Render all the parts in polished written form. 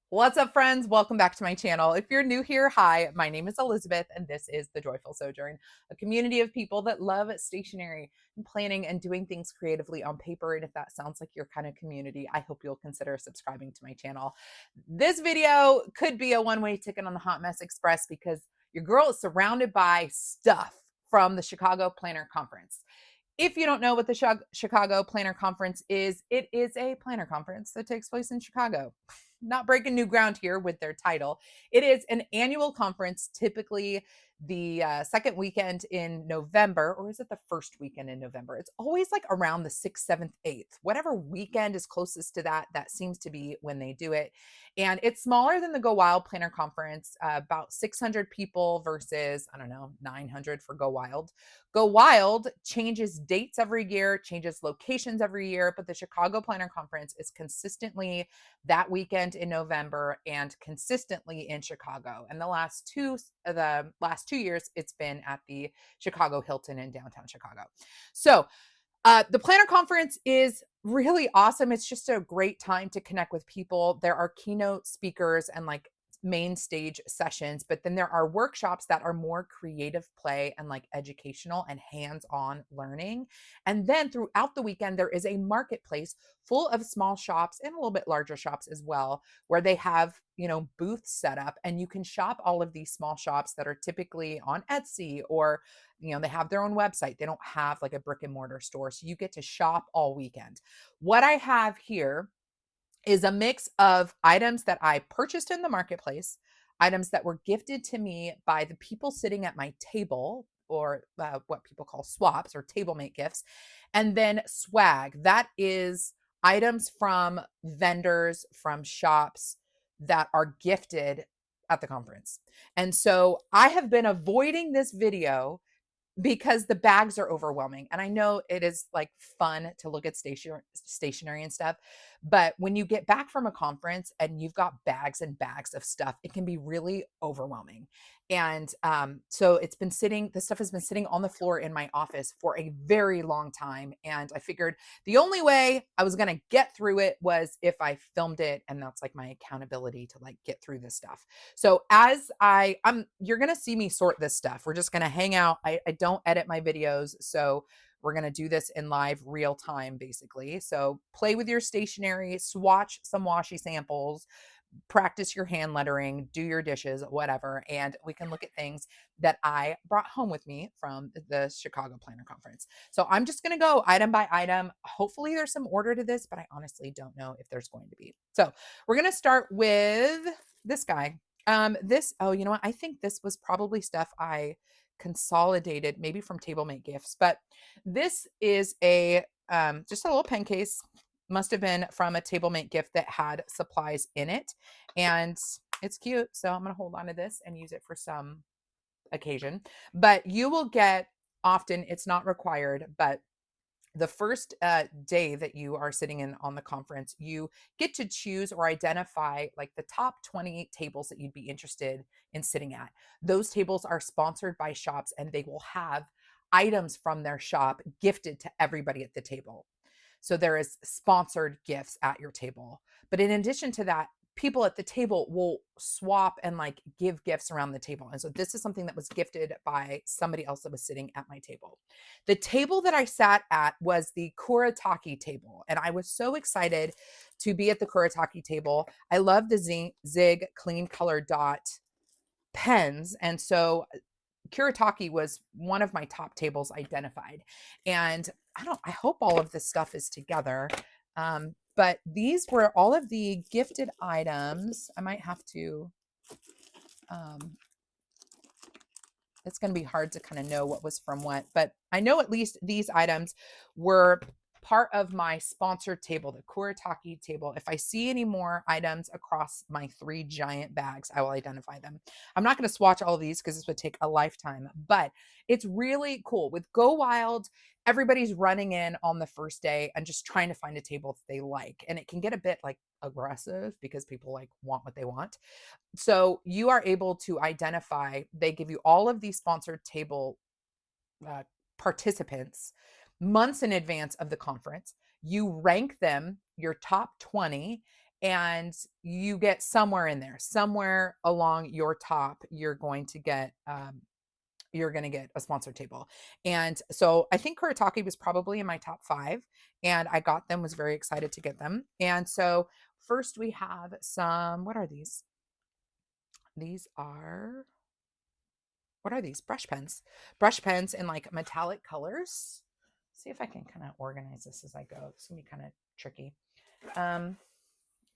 What's up, friends? Welcome back to my channel. If you're new here, hi, my name is Elizabeth, and this is The Joyful Sojourn, a community of people that love stationery and planning and doing things creatively on paper. And if that sounds like your kind of community, I hope you'll consider subscribing to my channel. This video could be a one-way ticket on the Hot Mess Express because your girl is surrounded by stuff from the Chicago Planner Conference. If you don't know what the Chicago Planner Conference is, it is a planner conference that takes place in Chicago. Not breaking new ground here with their title. It is an annual conference, typically the second weekend in November, or is it the first weekend in November? It's always like around the 6th, 7th, 8th. Whatever weekend is closest to that, that seems to be when they do it. And it's smaller than the Go Wild Planner Conference, about 600 people versus, I don't know, 900 for Go Wild. Go Wild changes dates every year, changes locations every year, but the Chicago Planner Conference is consistently that weekend in November and consistently in Chicago. And the last two years, it's been at the Chicago Hilton in downtown Chicago. So the planner conference is really awesome. It's just a great time to connect with people. There are keynote speakers and like main stage sessions, but then there are workshops that are more creative play and like educational and hands-on learning. And then throughout the weekend, there is a marketplace full of small shops and a little bit larger shops as well, where they have, booths set up and you can shop all of these small shops that are typically on Etsy or they have their own website. They don't have like a brick and mortar store. So you get to shop all weekend. What I have here is a mix of items that I purchased in the marketplace, items that were gifted to me by the people sitting at my table, or what people call swaps or table mate gifts, and then swag. That is items from vendors, from shops that are gifted at the conference. And so I have been avoiding this video because the bags are overwhelming. And I know it is like fun to look at stationery and stuff, but when you get back from a conference and you've got bags and bags of stuff, it can be really overwhelming. And so this stuff has been sitting on the floor in my office for a very long time. And I figured the only way I was going to get through it was if I filmed it. And that's like my accountability to like get through this stuff. So you're going to see me sort this stuff. We're just going to hang out. I don't edit my videos. So we're going to do this in live real time, basically. So play with your stationery, swatch some washi samples, practice your hand lettering, do your dishes, whatever. And we can look at things that I brought home with me from the Chicago Planner Conference. So I'm just going to go item by item. Hopefully there's some order to this, but I honestly don't know if there's going to be. So we're going to start with this guy. Oh, you know what? I think this was probably stuff I consolidated maybe from TableMate Gifts, but this is just a little pen case. Must have been from a TableMate gift that had supplies in it, and it's cute. So I'm going to hold on to this and use it for some occasion. But you will get, often it's not required, but the first day that you are sitting in on the conference, you get to choose or identify like the top 20 tables that you'd be interested in sitting at. Those tables are sponsored by shops and they will have items from their shop gifted to everybody at the table. So there is sponsored gifts at your table. But in addition to that, people at the table will swap and like give gifts around the table. And so this is something that was gifted by somebody else that was sitting at my table. The table that I sat at was the Kuretake table. And I was so excited to be at the Kuretake table. I love the Zig Clean Color Dot pens. And so Kuretake was one of my top tables identified. And I hope all of this stuff is together. But these were all of the gifted items. I might have to, it's going to be hard to kind of know what was from what, but I know at least these items were part of my sponsored table, the Kuretake table. If I see any more items across my 3 giant bags, I will identify them. I'm not going to swatch all of these because this would take a lifetime, but it's really cool. With Go Wild, everybody's running in on the first day and just trying to find a table that they like. And it can get a bit like aggressive because people like want what they want. So you are able to identify, they give you all of these sponsored table uh, participants months in advance of the conference. You rank them, your top 20, and you get somewhere in there, somewhere along your top, you're going to get a sponsored table. And so I think Kuretake was probably in my top 5, and I got them, was very excited to get them. And so first we have some, what are these? These are, what are these? Brush pens. Brush pens in like metallic colors. See if I can kind of organize this as I go. It's gonna be kind of tricky.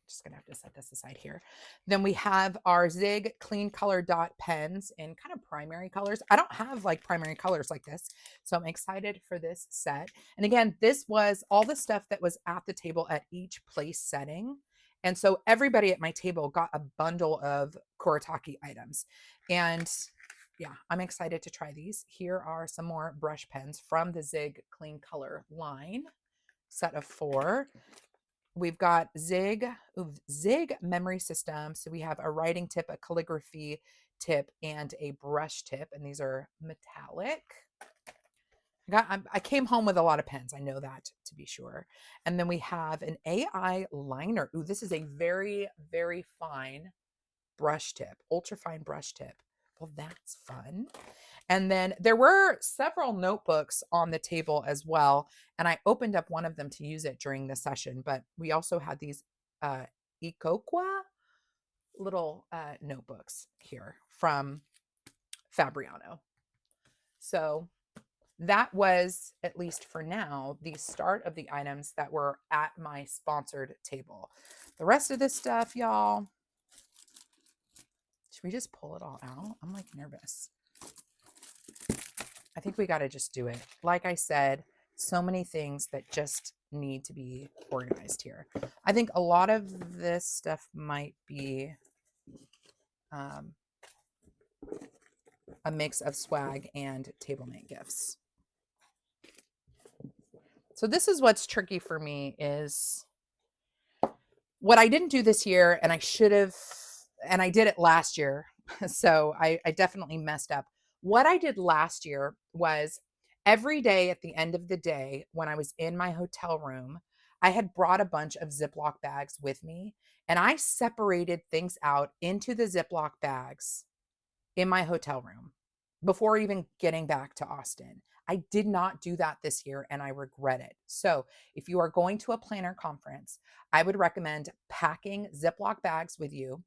Just gonna have to set this aside here. Then we have our Zig Clean Color Dot pens in kind of primary colors. I don't have like primary colors like this, so I'm excited for this set. And again, this was all the stuff that was at the table at each place setting. And so everybody at my table got a bundle of Kuretake items. And yeah, I'm excited to try these. Here are some more brush pens from the Zig Clean Color line, set of 4. We've got Zig memory system. So we have a writing tip, a calligraphy tip, and a brush tip. And these are metallic. I came home with a lot of pens. I know that to be sure. And then we have an AI liner. Ooh, this is a very, very fine brush tip, ultra fine brush tip. Well, that's fun. And then there were several notebooks on the table as well. And I opened up one of them to use it during the session, but we also had these Icoqua little notebooks here from Fabriano. So that was, at least for now, the start of the items that were at my sponsored table. The rest of this stuff, y'all, should we just pull it all out? I'm like nervous. I think we got to just do it. Like I said, so many things that just need to be organized here. I think a lot of this stuff might be a mix of swag and table mate gifts. So this is what's tricky for me, is what I didn't do this year, and I should have, and I did it last year. So I definitely messed up. What I did last year was every day at the end of the day, when I was in my hotel room, I had brought a bunch of Ziploc bags with me, and I separated things out into the Ziploc bags in my hotel room before even getting back to Austin. I did not do that this year, and I regret it. So if you are going to a planner conference, I would recommend packing Ziploc bags with you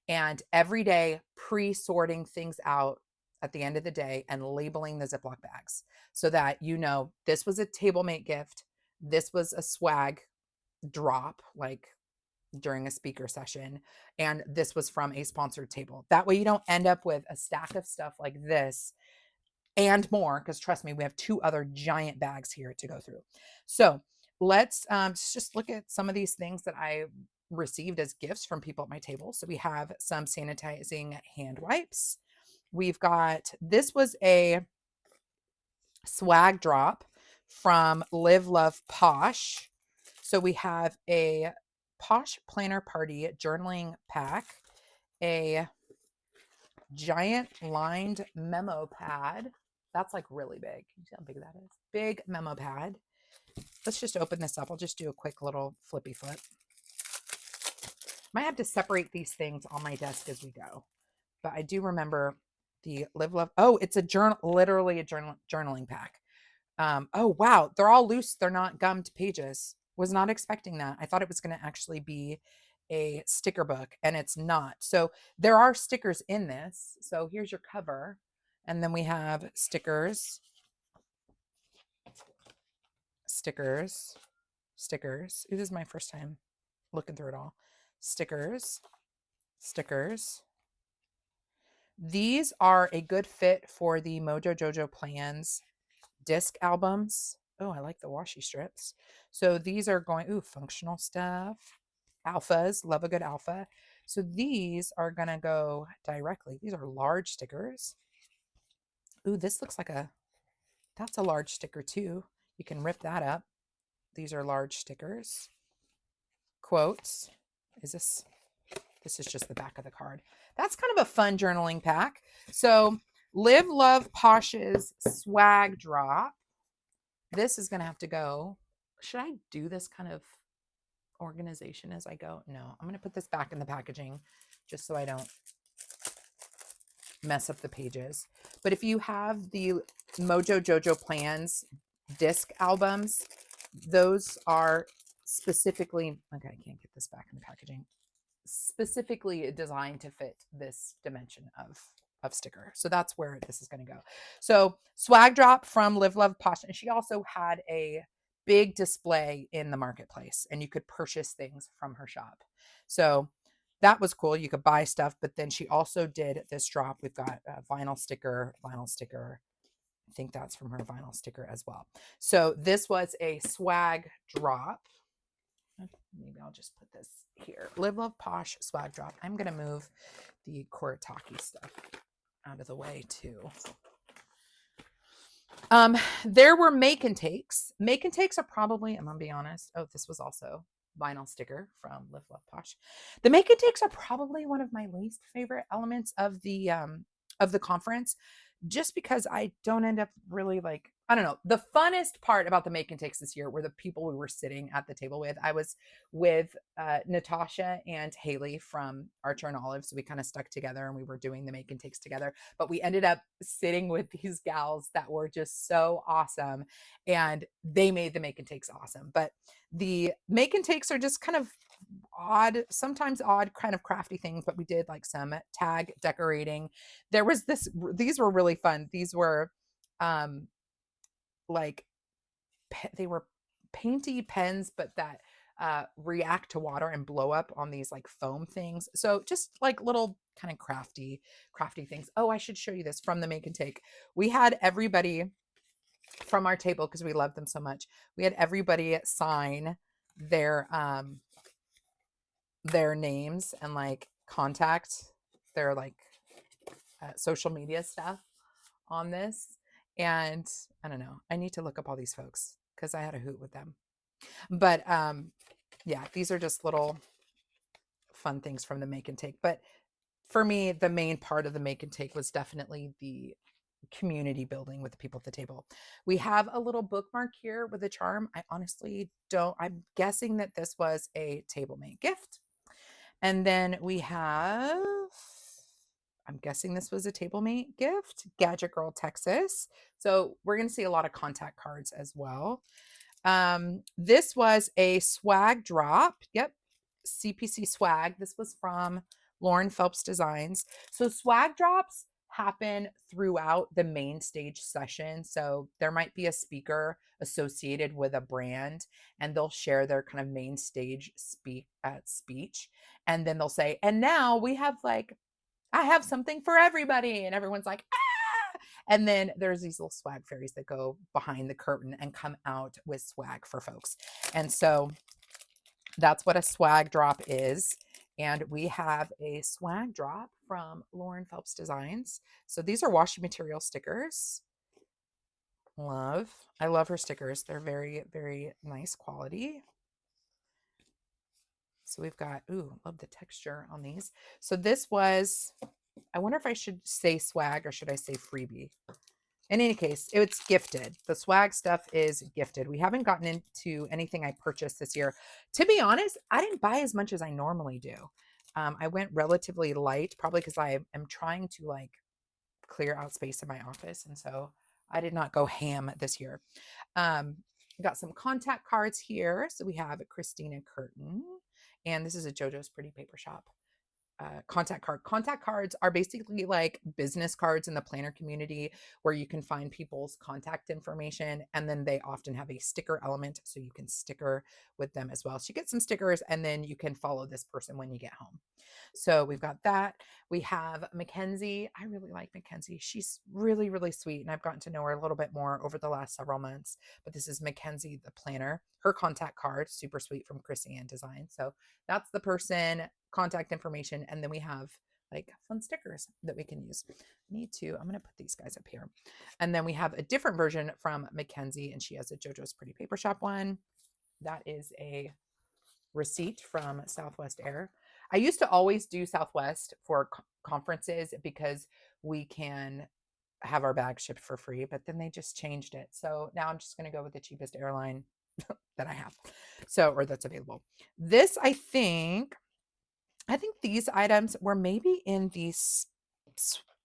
and every day pre-sorting things out at the end of the day and labeling the Ziploc bags so that you know this was a table mate gift, this was a swag drop, like during a speaker session, and this was from a sponsored table. That way you don't end up with a stack of stuff like this and more, because trust me, we have 2 other giant bags here to go through. So let's just look at some of these things that I received as gifts from people at my table. So we have some sanitizing hand wipes. We've got, this was a swag drop from Live Love Posh. So we have a Posh Planner Party journaling pack, a giant lined memo pad. That's like really big. Can you see how big that is? Big memo pad. Let's just open this up. I'll just do a quick little flippy flip. Might have to separate these things on my desk as we go. But I do remember the Live Love. Oh, it's a journal, literally a journaling pack. Oh, wow. They're all loose. They're not gummed pages. Was not expecting that. I thought it was going to actually be a sticker book, and it's not. So there are stickers in this. So here's your cover. And then we have stickers, stickers, stickers. Ooh, this is my first time looking through it all. Stickers, stickers. These are a good fit for the Mojo Jojo Plans disc albums. Oh, I like the washi strips. So these are going, ooh, functional stuff. Alphas, love a good alpha. So these are going to go directly. These are large stickers. Ooh, this looks like that's a large sticker too. You can rip that up. These are large stickers. Quotes. This is just the back of the card. That's kind of a fun journaling pack. So Live Love Posh's swag drop. This is going to have to go. Should I do this kind of organization as I go. No, I'm going to put this back in the packaging just so I don't mess up the pages. But if you have the Mojo Jojo Plans disc albums, those are specifically, okay, I can't get this back in the packaging, specifically designed to fit this dimension of sticker. So that's where this is going to go. So swag drop from Live Love Posh. And she also had a big display in the marketplace and you could purchase things from her shop. So that was cool. You could buy stuff, but then she also did this drop. We've got a vinyl sticker. I think that's from her vinyl sticker as well. So this was a swag drop. Maybe I'll just put this here. Live Love Posh swag drop. I'm going to move the Kuretake stuff out of the way too. There were make and takes. Make and takes are probably, I'm going to be honest. Oh, this was also vinyl sticker from Live Love Posh. The make and takes are probably one of my least favorite elements of the conference, just because I don't end up really like, I don't know. The funnest part about the make and takes this year were the people we were sitting at the table with. I was with Natasha and Haley from Archer and Olive. So we kind of stuck together and we were doing the make and takes together. But we ended up sitting with these gals that were just so awesome. And they made the make and takes awesome. But the make and takes are just kind of sometimes odd kind of crafty things, but we did like some tag decorating. There was these were really fun. These were like they were painty pens, but that react to water and blow up on these like foam things. So just like little kind of crafty things. Oh, I should show you this from the make and take. We had everybody from our table, because we love them so much, we had everybody sign their names and like contact their like social media stuff on this. And I don't know, I need to look up all these folks because I had a hoot with them. But yeah, these are just little fun things from the make and take. But for me, the main part of the make and take was definitely the community building with the people at the table. We have a little bookmark here with a charm. I honestly don't, I'm guessing that this was a table mate gift. And then we have, I'm guessing this was a table mate gift, Gadget Girl Texas. So we're going to see a lot of contact cards as well. This was a swag drop. Yep. CPC swag. This was from Lauren Phelps Designs. So swag drops happen throughout the main stage session. So there might be a speaker associated with a brand and they'll share their kind of main stage speech. And then they'll say, and now we have like, I have something for everybody. And everyone's like, ah! And then there's these little swag fairies that go behind the curtain and come out with swag for folks. And so that's what a swag drop is. And we have a swag drop from Lauren Phelps Designs. So these are washi material stickers. I love her stickers. They're very, very nice quality. So we've got, ooh, love the texture on these. So this was, I wonder if I should say swag or should I say freebie? In any case, it's gifted. The swag stuff is gifted. We haven't gotten into anything I purchased this year. To be honest, I didn't buy as much as I normally do. I went relatively light, probably because I am trying to like clear out space in my office. And so I did not go ham this year. Got some contact cards here. So we have Christina Curtin, and this is a JoJo's Pretty Paper Shop contact card. Contact cards are basically like business cards in the planner community where you can find people's contact information, and then they often have a sticker element so you can sticker with them as well. So you get some stickers and then you can follow this person when you get home. So we've got that. We have Mackenzie. I really like Mackenzie. She's really, really sweet, and I've gotten to know her a little bit more over the last several months. But this is Mackenzie, the planner. Her contact card, super sweet, from Chrissy Ann Design. So that's the person, contact information, and then we have like fun stickers that we can use. I'm going to put these guys up here. And then we have a different version from Mackenzie, and she has a JoJo's Pretty Paper Shop one. That is a receipt from Southwest Air. I used to always do Southwest for conferences because we can have our bags shipped for free, but then they just changed it. So now I'm just going to go with the cheapest airline that I have. So, or that's available. This, I think these items were maybe in these.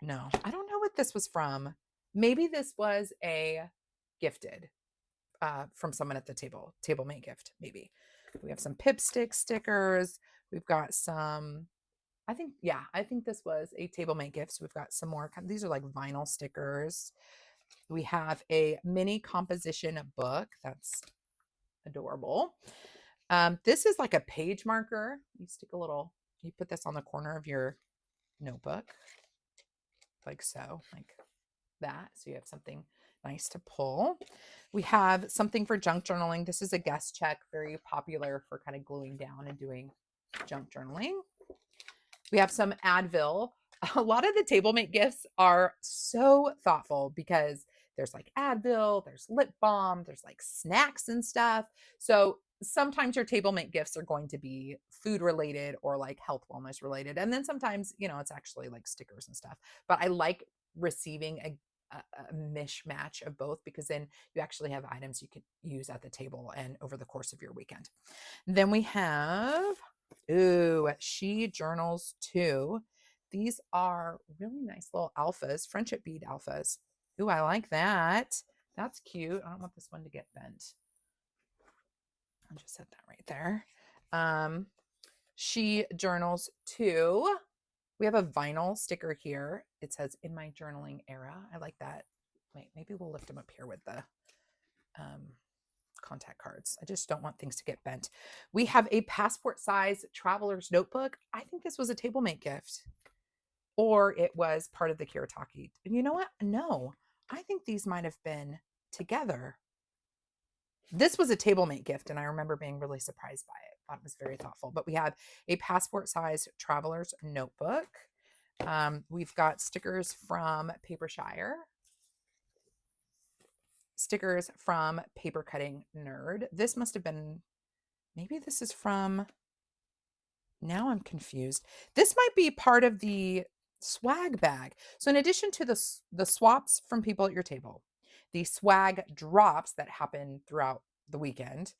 No, I don't know what this was from. Maybe this was a gifted from someone at the table mate gift, maybe. We have some Pipstick stickers. We've got some, I think, yeah, I think this was a table mate gift. So we've got some more, these are like vinyl stickers. We have a mini composition book. That's adorable. This is like a page marker. You stick a little, you put this on the corner of your notebook, like so, like that. So you have something nice to pull. We have something for junk journaling. This is a guest check, very popular for kind of gluing down and doing junk journaling. We have some Advil. A lot of the TableMate gifts are so thoughtful because there's like Advil, there's lip balm, there's like snacks and stuff. So sometimes your TableMate gifts are going to be food related or like health wellness related. And then sometimes, it's actually like stickers and stuff. But I like receiving a mishmash of both because then you actually have items you can use at the table and over the course of your weekend. Then we have, she journals too. These are really nice little alphas, friendship bead alphas. Ooh, I like that. That's cute. I don't want this one to get bent. I'll just set that right there. She journals too. We have a vinyl sticker here. It says in my journaling era. I like that. Wait, maybe we'll lift them up here with the contact cards. I just don't want things to get bent. We have a passport size traveler's notebook. I think this was a TableMate gift or it was part of the Kiritaki. And you know what? No, I think these might have been together. This was a TableMate gift, and I remember being really surprised by it. Thought it was very thoughtful. But we have a passport size traveler's notebook. We've got stickers from Papershire, stickers from Paper Cutting Nerd. This must have been, maybe this is from, now I'm confused. This might be part of the swag bag. So in addition to the swaps from people at your table, the swag drops that happen throughout the weekend,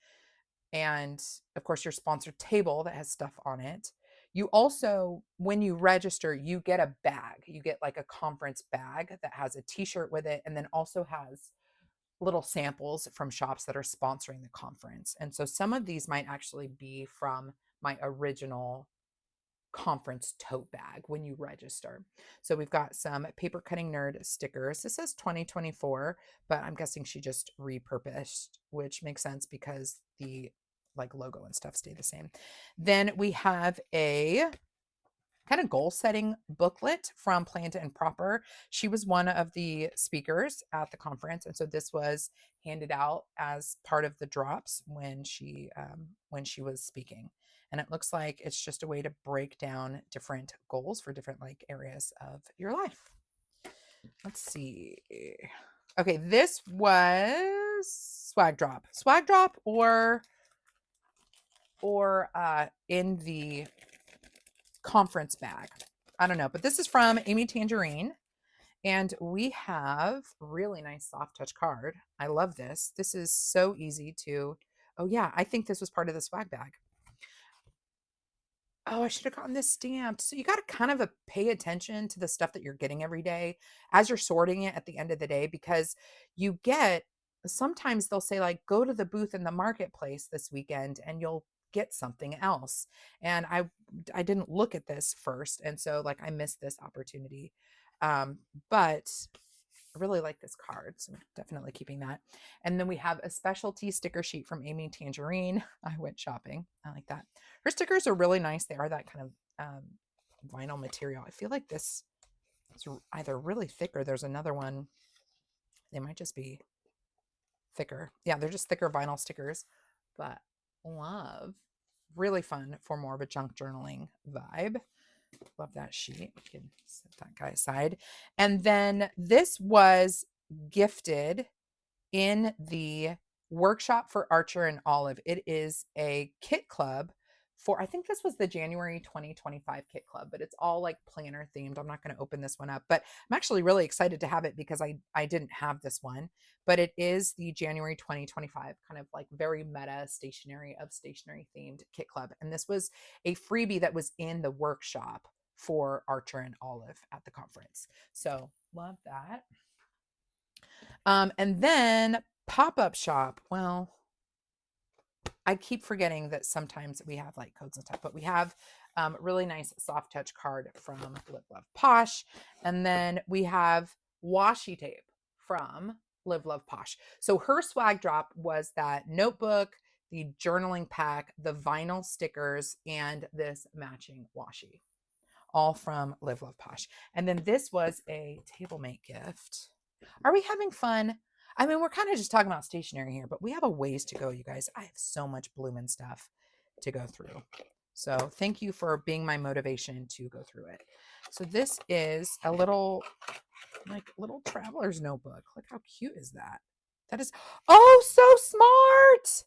and of course your sponsored table that has stuff on it. You also, when you register, you get a bag. You get like a conference bag that has a t-shirt with it and then also has little samples from shops that are sponsoring the conference. And so some of these might actually be from my original conference tote bag when you register. So we've got some Paper Cutting Nerd stickers. This says 2024, but I'm guessing she just repurposed, which makes sense because the like logo and stuff stay the same. Then we have a kind of goal setting booklet from Planned and Proper. She was one of the speakers at the conference, and so this was handed out as part of the drops when she was speaking. And it looks like it's just a way to break down different goals for different like areas of your life. Let's see. Okay, this was swag drop or in the conference bag. I don't know, but this is from Amy Tangerine. And we have really nice soft touch card. I love this. This is so easy to, oh yeah, I think this was part of the swag bag. Oh, I should have gotten this stamped. So you got to kind of pay attention to the stuff that you're getting every day as you're sorting it at the end of the day, because you get, sometimes they'll say like, go to the booth in the marketplace this weekend and you'll get something else. And I didn't look at this first. And so like I missed this opportunity. But I really like this card, so I'm definitely keeping that. And then we have a specialty sticker sheet from Amy Tangerine. I went shopping. I like that. Her stickers are really nice. They are that kind of vinyl material. I feel like this is either really thick or there's another one. They might just be thicker. Yeah, they're just thicker vinyl stickers, but love. Really fun for more of a junk journaling vibe. Love that sheet. We can set that guy aside. And then this was gifted in the workshop for Archer and Olive. It is a kit club for, I think this was the January 2025 Kit Club, but it's all like planner themed. I'm not going to open this one up, but I'm actually really excited to have it because I didn't have this one, but it is the January 2025 kind of like very meta stationery themed Kit Club. And this was a freebie that was in the workshop for Archer and Olive at the conference. So love that. And then pop-up shop. Well, I keep forgetting that sometimes we have like codes and stuff, but we have really nice soft touch card from Live Love Posh. And then we have washi tape from Live Love Posh. So her swag drop was that notebook, the journaling pack, the vinyl stickers, and this matching washi, all from Live Love Posh. And then this was a table mate gift. Are we having fun? I mean, we're kind of just talking about stationery here, but we have a ways to go, you guys. I have so much bloomin' stuff to go through. So thank you for being my motivation to go through it. So this is a little traveler's notebook. Look how cute is that? That is, oh, so smart.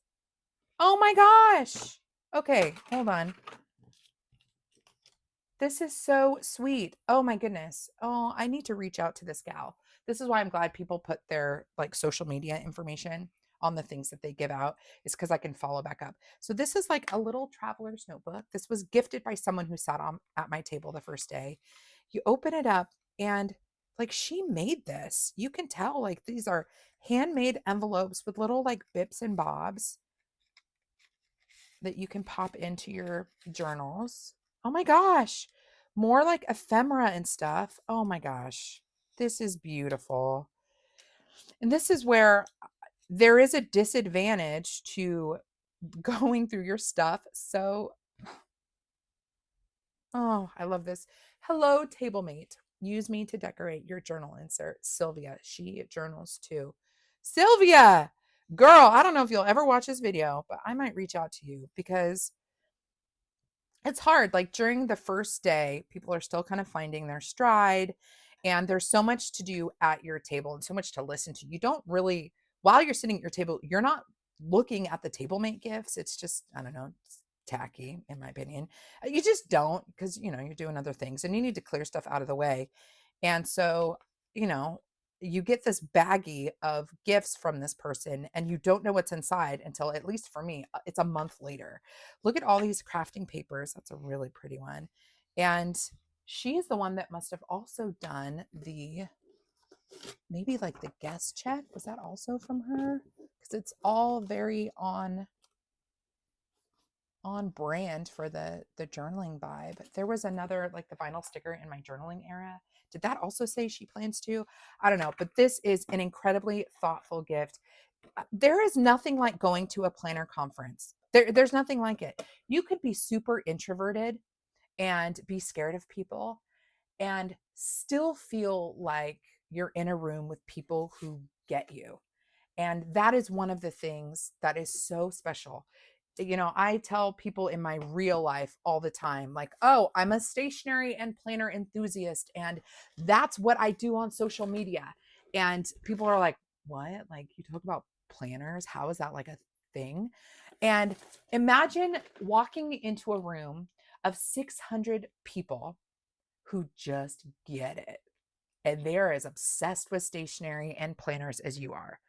Oh my gosh. Okay, hold on. This is so sweet. Oh my goodness. Oh, I need to reach out to this gal. This is why I'm glad people put their like social media information on the things that they give out, is because I can follow back up. So this is like a little traveler's notebook. This was gifted by someone who sat on at my table the first day. You open it up and like she made this. You can tell like these are handmade envelopes with little like bips and bobs that you can pop into your journals. Oh my gosh. More like ephemera and stuff. Oh my gosh. This is beautiful. And this is where there is a disadvantage to going through your stuff. So, oh, I love this. Hello, table mate. Use me to decorate your journal insert. Sylvia, she journals too. Sylvia, girl, I don't know if you'll ever watch this video, but I might reach out to you because it's hard. Like during the first day, people are still kind of finding their stride, and there's so much to do at your table and so much to listen to. You don't really, while you're sitting at your table, you're not looking at the table mate gifts. It's just, I don't know, it's tacky in my opinion. You just don't, because you're doing other things and you need to clear stuff out of the way. And so, you know, you get this baggie of gifts from this person and you don't know what's inside until, at least for me, it's a month later. Look at all these crafting papers. That's a really pretty one. And she's the one that must have also done the, maybe like the guest check. Was that also from her? Because it's all very on brand for the journaling vibe. There was another, like the vinyl sticker in my journaling era. Did that also say she plans to? I don't know, but this is an incredibly thoughtful gift. There is nothing like going to a planner conference. There's nothing like it. You could be super introverted and be scared of people and still feel like you're in a room with people who get you. And that is one of the things that is so special. I tell people in my real life all the time, like, oh, I'm a stationery and planner enthusiast, and that's what I do on social media. And people are like, what? Like, you talk about planners? How is that like a thing? And imagine walking into a room of 600 people who just get it. And they're as obsessed with stationery and planners as you are.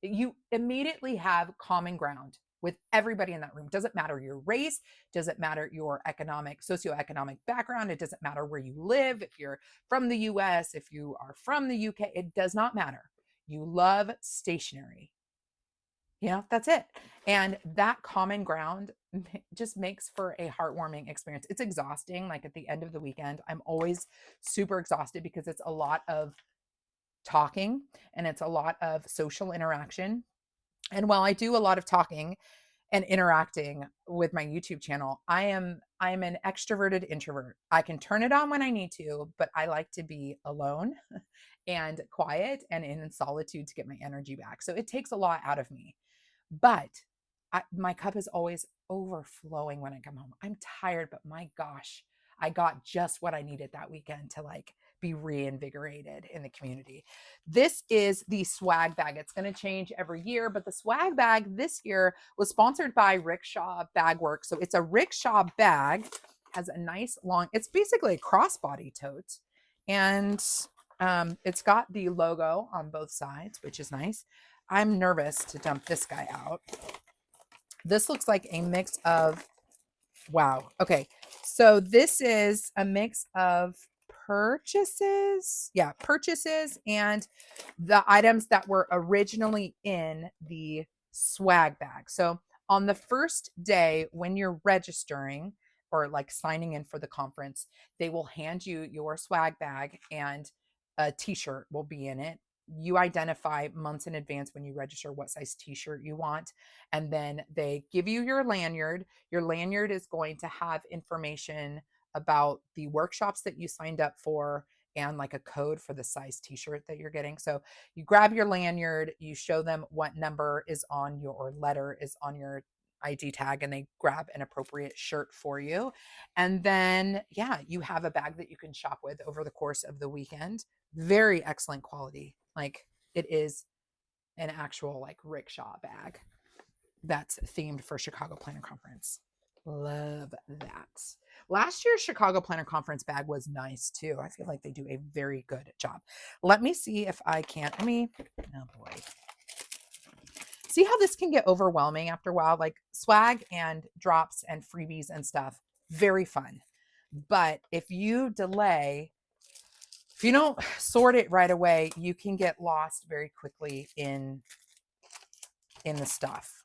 You immediately have common ground with everybody in that room. Doesn't matter your race, doesn't matter your socioeconomic background, it doesn't matter where you live, if you're from the US, if you are from the UK, it does not matter. You love stationery. That's it. And that common ground just makes for a heartwarming experience. It's exhausting. Like at the end of the weekend, I'm always super exhausted because it's a lot of talking and it's a lot of social interaction. And while I do a lot of talking and interacting with my YouTube channel, I'm an extroverted introvert. I can turn it on when I need to, but I like to be alone and quiet and in solitude to get my energy back. So it takes a lot out of me. But my cup is always overflowing when I come home. I'm tired, but my gosh, I got just what I needed that weekend to like be reinvigorated in the community. This is the swag bag. It's going to change every year, but the swag bag this year was sponsored by Rickshaw Bag Works. So it's a rickshaw bag, has a nice long, it's basically a crossbody tote. And it's got the logo on both sides, which is nice. I'm nervous to dump this guy out. This looks like a mix of, wow. Okay. So this is a mix of purchases. Yeah, purchases and the items that were originally in the swag bag. So on the first day when you're registering or like signing in for the conference, they will hand you your swag bag and a t-shirt will be in it. You identify months in advance when you register what size t-shirt you want, and then they give you your lanyard. Your lanyard is going to have information about the workshops that you signed up for and like a code for the size t-shirt that you're getting. So you grab your lanyard, you show them what number is on your letter is on your ID tag, and they grab an appropriate shirt for you. And then, yeah, you have a bag that you can shop with over the course of the weekend. Very excellent quality. Like it is an actual like rickshaw bag that's themed for Chicago Planner Conference. Love that. Last year's Chicago Planner Conference bag was nice too. I feel like they do a very good job. Let me see if I can. Oh boy. See how this can get overwhelming after a while? Like swag and drops and freebies and stuff, very fun. But if you delay, if you don't sort it right away, you can get lost very quickly in the stuff.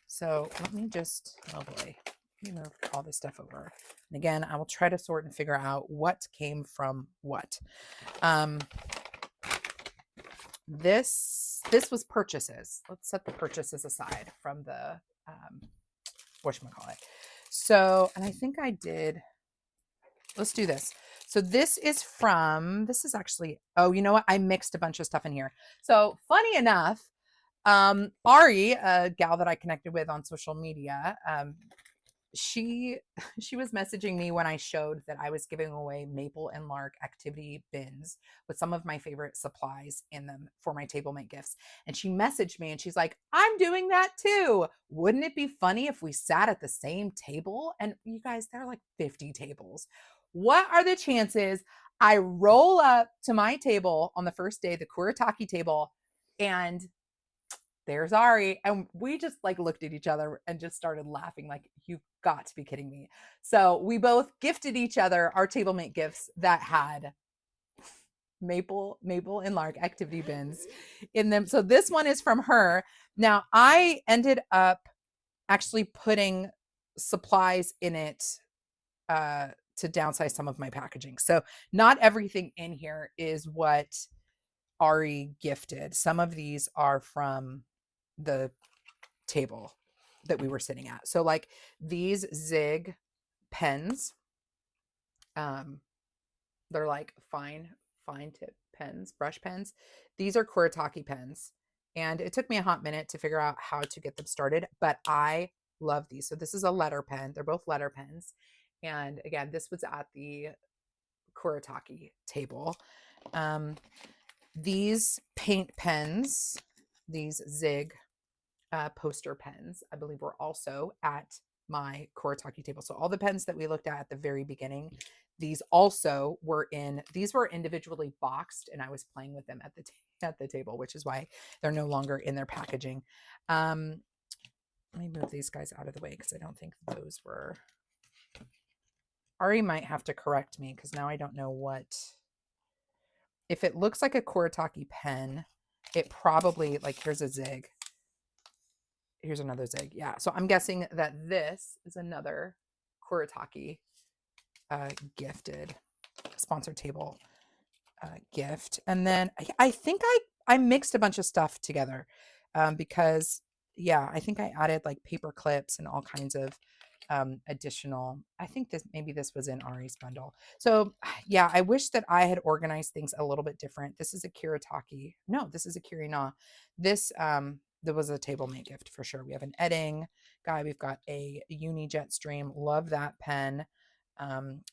So let me just, oh boy, let me move all this stuff over. And again, I will try to sort and figure out what came from what. This was purchases. Let's set the purchases aside from the whatchamacallit. So, and I think I did, let's do this. So this is actually, oh, you know what? I mixed a bunch of stuff in here. So funny enough, Ari, a gal that I connected with on social media, she was messaging me when I showed that I was giving away maple and lark activity bins with some of my favorite supplies in them for my table mate gifts. And she messaged me and she's like, I'm doing that too. Wouldn't it be funny if we sat at the same table? And you guys, there are like 50 tables. What are the chances I roll up to my table on the first day, the Kuretake table, and there's Ari. And we just like looked at each other and just started laughing like, you've got to be kidding me. So we both gifted each other our table mate gifts that had maple and lark activity bins in them. So this one is from her. Now I ended up actually putting supplies in it to downsize some of my packaging. So not everything in here is what Ari gifted. Some of these are from the table that we were sitting at. So like these Zig pens, they're like fine tip pens, brush pens. These are Kuretake pens. And it took me a hot minute to figure out how to get them started, but I love these. So this is a letter pen. They're both letter pens. And again, this was at the Kuretake table. These paint pens, these Zig poster pens, I believe were also at my Kuretake table. So all the pens that we looked at the very beginning, these also were these were individually boxed, and I was playing with them at the table, which is why they're no longer in their packaging. Let me move these guys out of the way because I don't think those were. Ari might have to correct me because now I don't know what. If it looks like a Kuretake pen, it probably, like, here's a Zig. Here's another Zig. Yeah. So I'm guessing that this is another Kuretake gifted sponsored table gift. And then I think I mixed a bunch of stuff together because, yeah, I think I added like paper clips and all kinds of additional. I think maybe this was in Ari's bundle. So yeah, I wish that I had organized things a little bit different. This is a Kuretake. No, this is a Kirina. This there was a table mate gift for sure. We have an Edding guy. We've got a Uni Jetstream. Love that pen.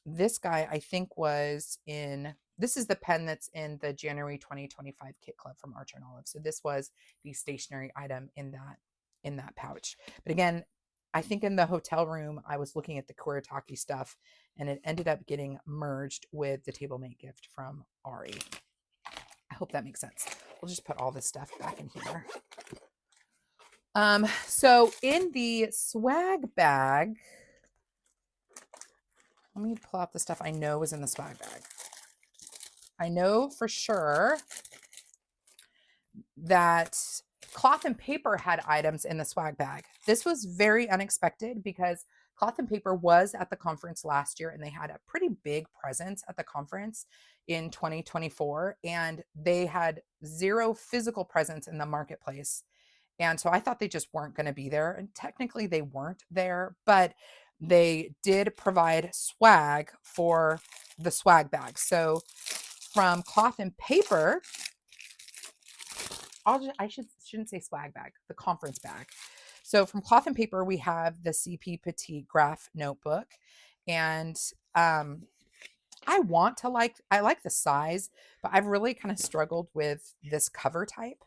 This guy I think was in this is the pen that's in the January 2025 Kit Club from Archer and Olive. So this was the stationery item in that pouch. But again, I think in the hotel room, I was looking at the Kuretake stuff and it ended up getting merged with the table mate gift from Ari. I hope that makes sense. We'll just put all this stuff back in here. So in the swag bag, let me pull out the stuff I know was in the swag bag. I know for sure that Cloth and Paper had items in the swag bag. This was very unexpected because Cloth and Paper was at the conference last year and they had a pretty big presence at the conference in 2024 and they had zero physical presence in the marketplace. And so I thought they just weren't going to be there. And technically they weren't there, but they did provide swag for the swag bag. So from Cloth and Paper, shouldn't say swag bag, the conference bag. So from Cloth and Paper, we have the CP Petite Graph Notebook. And I like the size, but I've really kind of struggled with this cover type.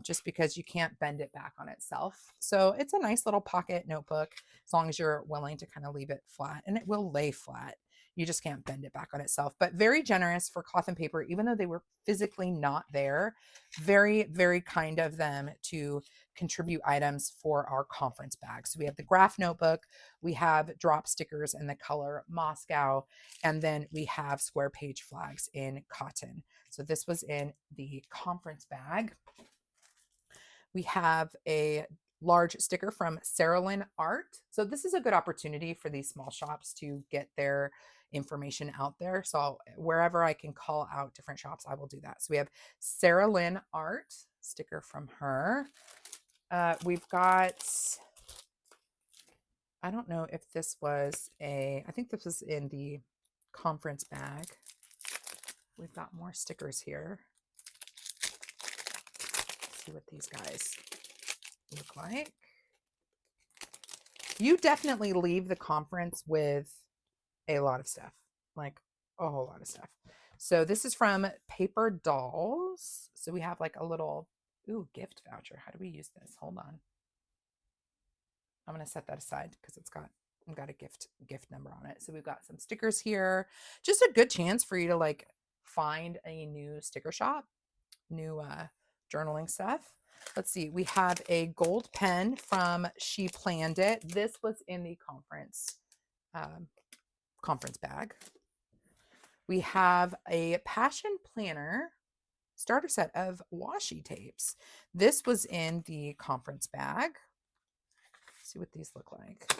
Just because you can't bend it back on itself. So it's a nice little pocket notebook as long as you're willing to kind of leave it flat, and it will lay flat. You just can't bend it back on itself, but very generous for Cloth and Paper, even though they were physically not there. Very, very kind of them to contribute items for our conference bag. So we have the graph notebook, we have drop stickers in the color Moscow, and then we have square page flags in cotton. So this was in the conference bag. We have a large sticker from Sarah Lynn Art. So this is a good opportunity for these small shops to get their information out there. So wherever I can call out different shops, I will do that. So we have Sarah Lynn Art sticker from her. We've got, I don't know if this was I think this was in the conference bag. We've got more stickers here. Let's see what these guys look like. You definitely leave the conference with a lot of stuff, like a whole lot of stuff. So this is from Paper Dolls. So we have like a little, gift voucher. How do we use this? Hold on. I'm going to set that aside because I've got a gift number on it. So we've got some stickers here. Just a good chance for you to like find a new sticker shop, new journaling stuff. Let's see. We have a gold pen from She Planned It. This was in the conference bag. We have a Passion Planner starter set of washi tapes. This was in the conference bag. Let's see what these look like.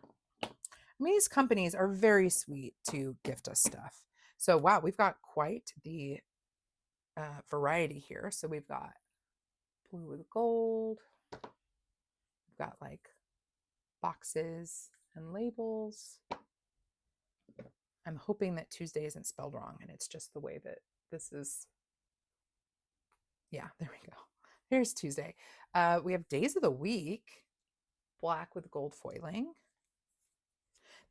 I mean, these companies are very sweet to gift us stuff. So, wow, we've got quite the variety here. So we've got blue with gold. We've got like boxes and labels. I'm hoping that Tuesday isn't spelled wrong and it's just the way that this is. Yeah, there we go. Here's Tuesday. We have days of the week, black with gold foiling.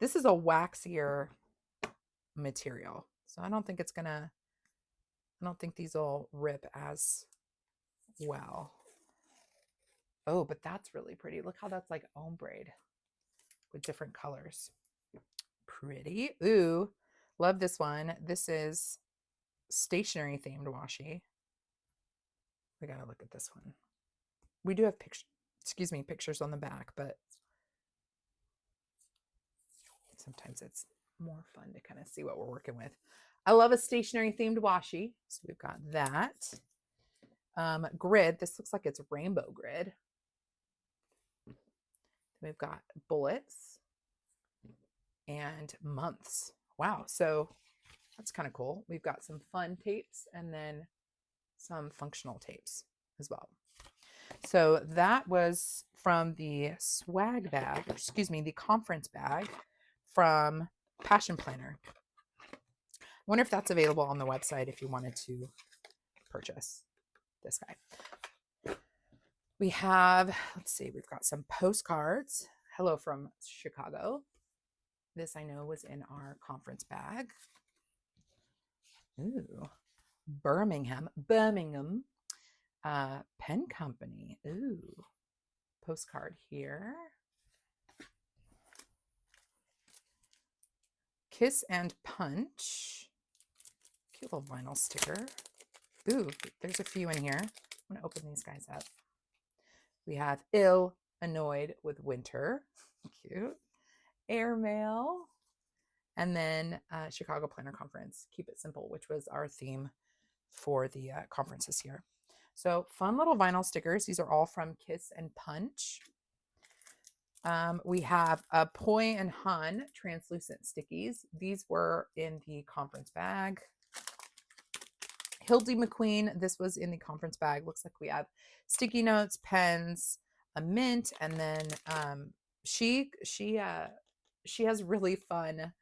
This is a waxier material. So I don't think these will rip as well. Oh, but that's really pretty. Look how that's like ombre with different colors. Pretty. Ooh, love this one. This is stationery themed washi. We got to look at this one. We do have pictures on the back, but sometimes it's more fun to kind of see what we're working with. I love a stationery themed washi. So we've got that. Grid. This looks like it's rainbow grid. We've got bullets and months. Wow. So that's kind of cool. We've got some fun tapes and then some functional tapes as well. So that was from the swag bag, the conference bag from Passion Planner. I wonder if that's available on the website if you wanted to purchase this guy. We have, let's see, we've got some postcards. Hello from Chicago. This I know was in our conference bag. Ooh, Birmingham Pen Company. Ooh, postcard here. Kiss and Punch. Cute little vinyl sticker. Ooh, there's a few in here. I'm gonna open these guys up. We have Ill Annoyed with Winter. Cute. Airmail. And then Chicago Planner Conference. Keep it simple, which was our theme for the conference this year. So fun little vinyl stickers. These are all from Kiss and Punch. We have a Poi and Hun translucent stickies. These were in the conference bag. Hildy McQueen, this was in the conference bag. Looks like we have sticky notes, pens, a mint, and then she has really fun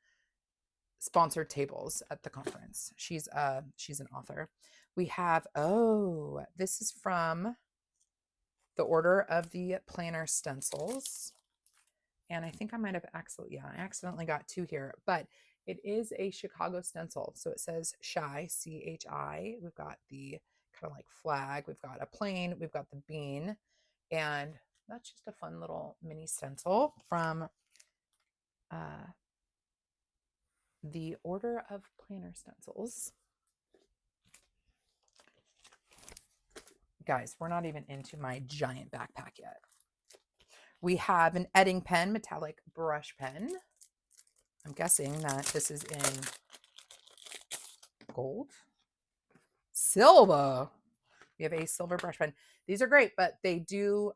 sponsored tables at the conference. She's an author. We have, oh, this is from the Order of the Planner Stencils. And I think I might have accidentally got two here, but it is a Chicago stencil. So it says Chi, C-H-I. We've got the kind of like flag. We've got a plane. We've got the bean. And that's just a fun little mini stencil from the Order of Planner Stencils. Guys, we're not even into my giant backpack yet. We have an Edding pen, metallic brush pen. I'm guessing that this is in gold. Silver. We have a silver brush pen. These are great, but they do,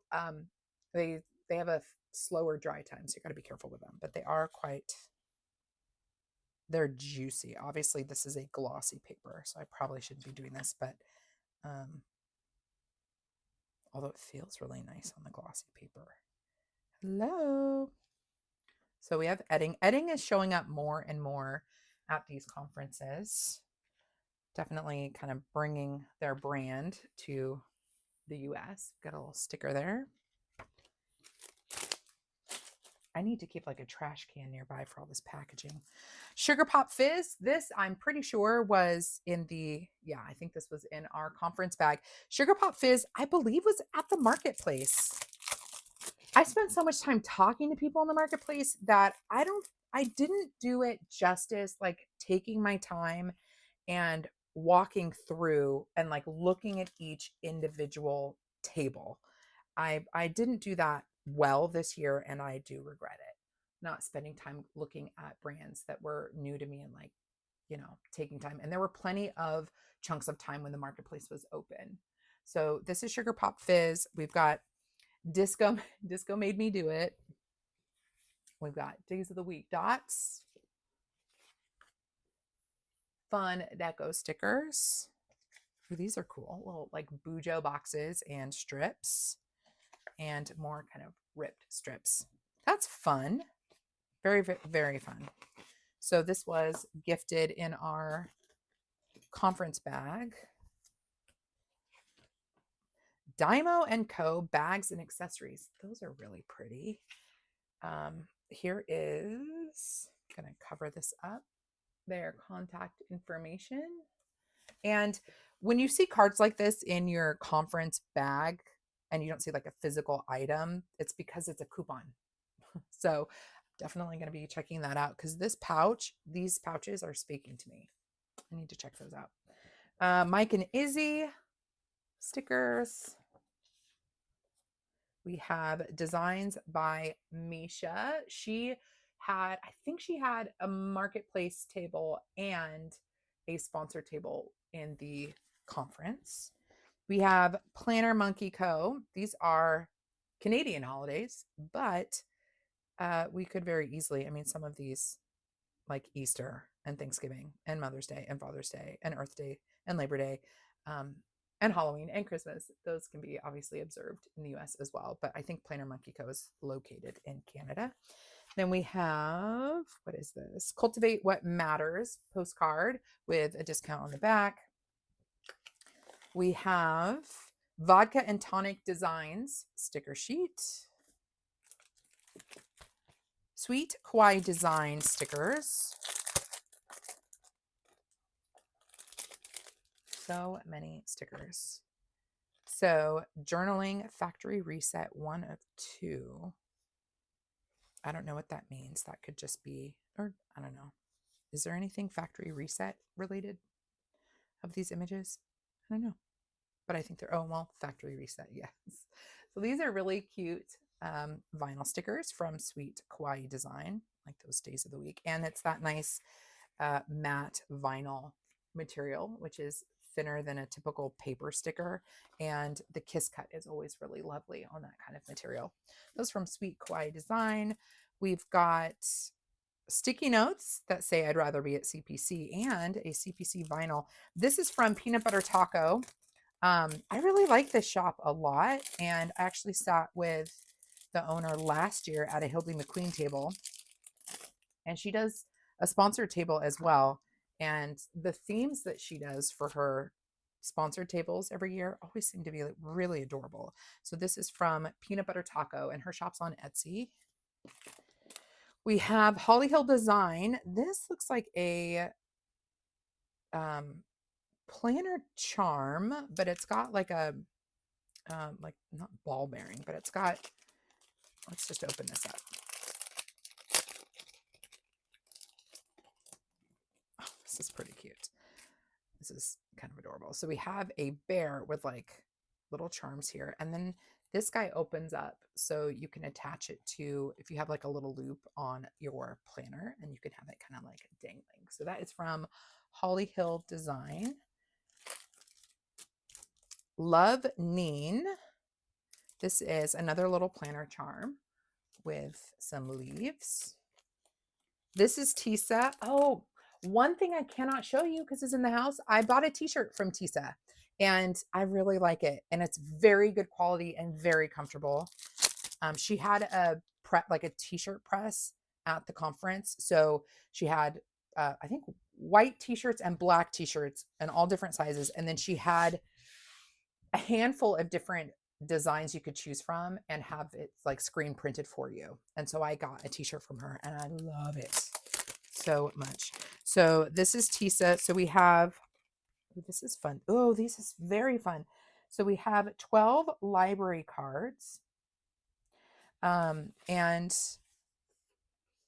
they have a slower dry time, so you got to be careful with them. But they are they're juicy. Obviously, this is a glossy paper, so I probably shouldn't be doing this, but although it feels really nice on the glossy paper. Hello. So we have Edding. Edding is showing up more and more at these conferences. Definitely kind of bringing their brand to the US. Got a little sticker there. I need to keep like a trash can nearby for all this packaging. Sugar Pop Fizz. This I'm pretty sure was in the, I think this was in our conference bag. Sugar Pop Fizz, I believe, was at the marketplace. I spent so much time talking to people in the marketplace that I didn't do it justice, like taking my time and walking through and like looking at each individual table. I didn't do that well this year, and I do regret it. Not spending time looking at brands that were new to me and like, taking time. And there were plenty of chunks of time when the marketplace was open. So this is Sugar Pop Fizz. We've got Disco Made Me Do It. We've got Days of the Week dots. Fun deco stickers. Ooh, these are cool. Little like Bujo boxes and strips. And more kind of ripped strips. That's fun. Very, very fun. So this was gifted in our conference bag. Dymo & Co. bags and accessories. Those are really pretty. Here is, I'm going to cover this up, their contact information. And when you see cards like this in your conference bag and you don't see like a physical item, it's because it's a coupon. So definitely going to be checking that out because these pouches are speaking to me. I need to check those out. Mike and Izzy stickers. We have designs by Misha. I think she had a marketplace table and a sponsor table in the conference. We have Planner Monkey Co. These are Canadian holidays, but we could very easily, some of these like Easter and Thanksgiving and Mother's Day and Father's Day and Earth Day and Labor Day, and Halloween and Christmas, those can be obviously observed in the US as well. But I think Planner Monkey Co. is located in Canada. Then we have, what is this? Cultivate What Matters postcard with a discount on the back. We have Vodka and Tonic Designs sticker sheet. Sweet Kawaii Design stickers. So many stickers. So journaling factory reset 1 of 2. I don't know what that means. That could just be, or I don't know. Is there anything factory reset related of these images? I don't know. But I think they're, oh, well, factory reset, yes. So these are really cute vinyl stickers from Sweet Kawaii Design, like those days of the week. And it's that nice matte vinyl material, which is thinner than a typical paper sticker. And the kiss cut is always really lovely on that kind of material. Those from Sweet Kawaii Design. We've got sticky notes that say I'd rather be at CPC and a CPC vinyl. This is from Peanut Butter Taco. I really like this shop a lot, and I actually sat with the owner last year at a Hildley McQueen table, and she does a sponsored table as well. And the themes that she does for her sponsored tables every year always seem to be like really adorable. So this is from Peanut Butter Taco, and her shop's on Etsy. We have Holly Hill Design. This looks like a planner charm, but it's got like a like not ball bearing, but it's got, let's just open this up. Oh, this is pretty cute. This is kind of adorable. So we have a bear with like little charms here, and then this guy opens up so you can attach it to, if you have like a little loop on your planner, and you can have it kind of like dangling. So that is from Holly Hill Design. Love Neen. This is another little planner charm with some leaves. This is Tisa. Oh, one thing I cannot show you because it's in the house. I bought a t-shirt from Tisa and I really like it. And it's very good quality and very comfortable. She had a like a t-shirt press at the conference. So she had, I think, white t-shirts and black t-shirts and all different sizes. And then she had a handful of different designs you could choose from and have it like screen printed for you. And so I got a t-shirt from her and I love it so much. So this is Tisa. So we have, oh, this is fun. Oh, this is very fun. So we have 12 library cards. And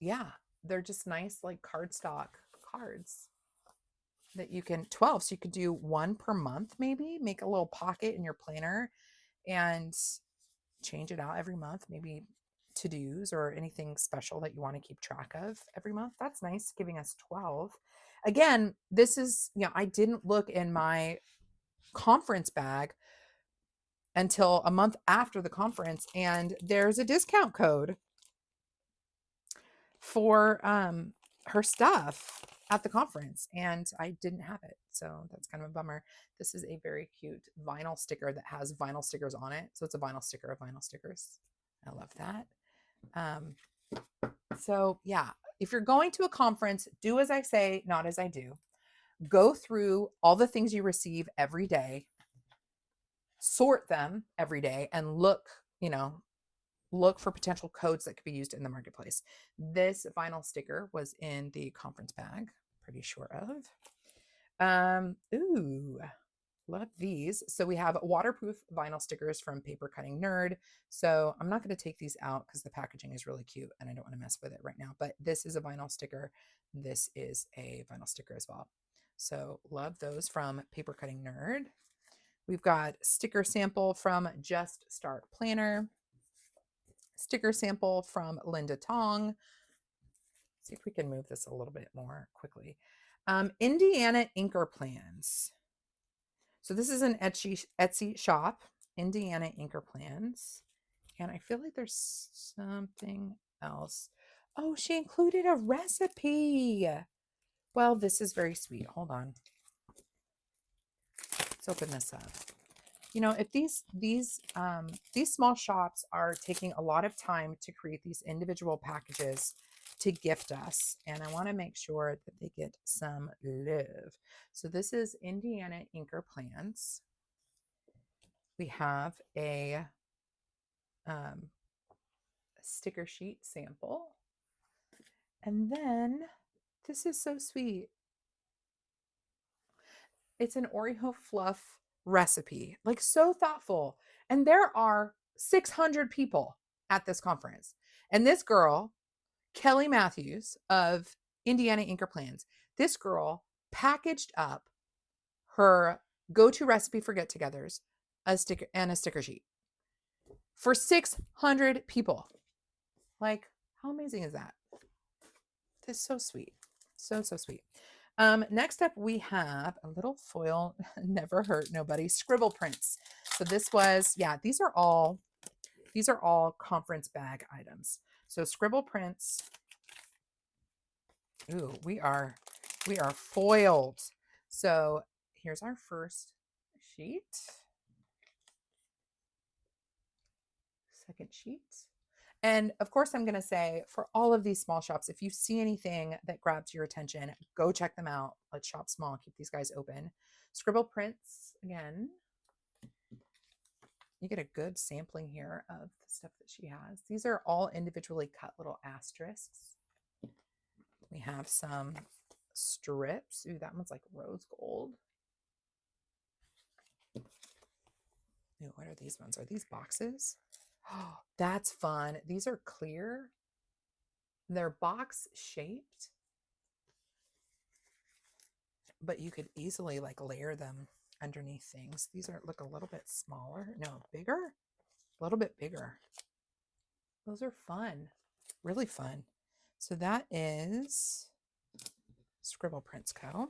yeah, they're just nice like cardstock cards that you can, 12. So you could do one per month, maybe make a little pocket in your planner and change it out every month, maybe to-dos or anything special that you want to keep track of every month. That's nice, giving us 12. Again, this is, I didn't look in my conference bag until a month after the conference, and there's a discount code for her stuff at the conference, and I didn't have it. So that's kind of a bummer. This is a very cute vinyl sticker that has vinyl stickers on it. So it's a vinyl sticker of vinyl stickers. I love that. So yeah, if you're going to a conference, do as I say, not as I do. Go through all the things you receive every day, sort them every day, and look for potential codes that could be used in the marketplace. This vinyl sticker was in the conference bag, pretty sure of. Ooh, love these. So we have waterproof vinyl stickers from Paper Cutting Nerd. So I'm not going to take these out because the packaging is really cute and I don't want to mess with it right now. But this is a vinyl sticker. This is a vinyl sticker as well. So love those from Paper Cutting Nerd. We've got sticker sample from Just Start Planner. Sticker sample from Linda Tong. See if we can move this a little bit more quickly. Indiana Inker Plans. So this is an Etsy shop, Indiana Inker Plans. And I feel like there's something else. Oh, she included a recipe. Well, this is very sweet. Hold on. Let's open this up. If these small shops are taking a lot of time to create these individual packages to gift us, and I want to make sure that they get some love. So this is Indiana Inker Plans. We have a sticker sheet sample. And then this is so sweet. It's an Oreo fluff recipe, like so thoughtful. And there are 600 people at this conference. And this girl, Kelly Matthews of Indiana Inker Plans, this girl packaged up her go-to recipe for get-togethers, a sticker and a sticker sheet for 600 people. Like, how amazing is that? It's so sweet. So, so sweet. Next up, we have a little foil, never hurt nobody, scribble prints. So this was, yeah, these are all conference bag items. So scribble prints. Ooh, we are foiled. So here's our first sheet. Second sheet. And of course, I'm going to say for all of these small shops, if you see anything that grabs your attention, go check them out. Let's shop small, keep these guys open. Scribble prints, again, you get a good sampling here of the stuff that she has. These are all individually cut little asterisks. We have some strips. Ooh, that one's like rose gold. Ooh, what are these ones? Are these boxes? Oh, that's fun. These are clear. They're box shaped, but you could easily like layer them underneath things. These are look a little bit smaller. No, bigger? A little bit bigger. Those are fun. Really fun. So that is Scribble Prints Co.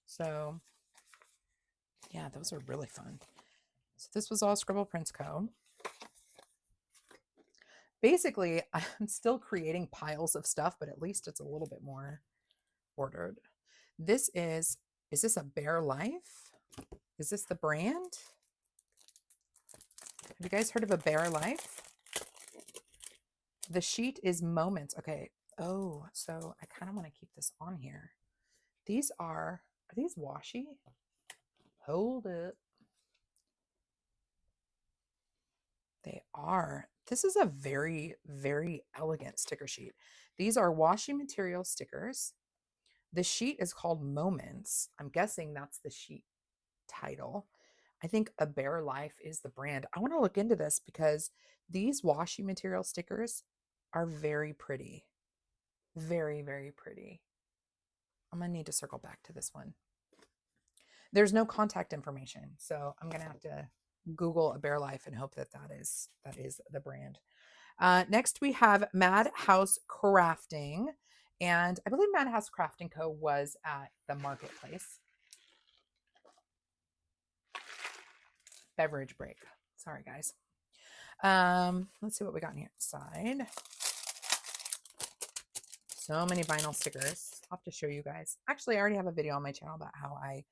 So yeah, those are really fun. So this was all Scribble Prints Co. Basically, I'm still creating piles of stuff, but at least it's a little bit more ordered. This is this a Bare Life? Is this the brand? Have you guys heard of a Bare Life? The sheet is Moments. Okay. Oh, so I kind of want to keep this on here. These are these washi? Hold up. They are. This is a very, very elegant sticker sheet. These are washi material stickers. The sheet is called Moments. I'm guessing that's the sheet title. I think A Bare Life is the brand. I want to look into this because these washi material stickers are very pretty. Very, very pretty. I'm going to need to circle back to this one. There's no contact information, so I'm going to have to Google A Bare Life and hope that that is the brand. Next, we have Madhouse Crafting. And I believe Madhouse Crafting Co. was at the marketplace. Beverage break. Sorry, guys. Let's see what we got on here inside. So many vinyl stickers. I'll have to show you guys. Actually, I already have a video on my channel about how I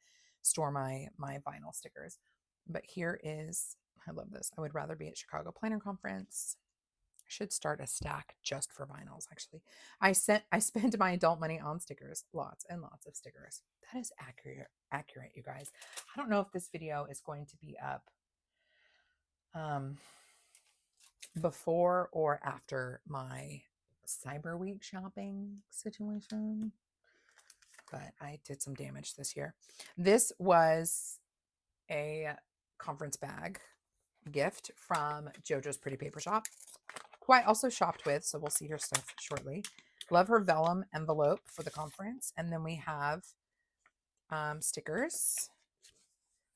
store my vinyl stickers. But here is, I love this. I would rather be at Chicago Planner Conference. I should start a stack just for vinyls, actually. I spent my adult money on stickers. Lots and lots of stickers. That is accurate, you guys. I don't know if this video is going to be up before or after my Cyber Week shopping situation, but I did some damage this year. This was a conference bag gift from JoJo's Pretty Paper Shop, who I also shopped with, so we'll see her stuff shortly. Love her vellum envelope for the conference. And then we have stickers,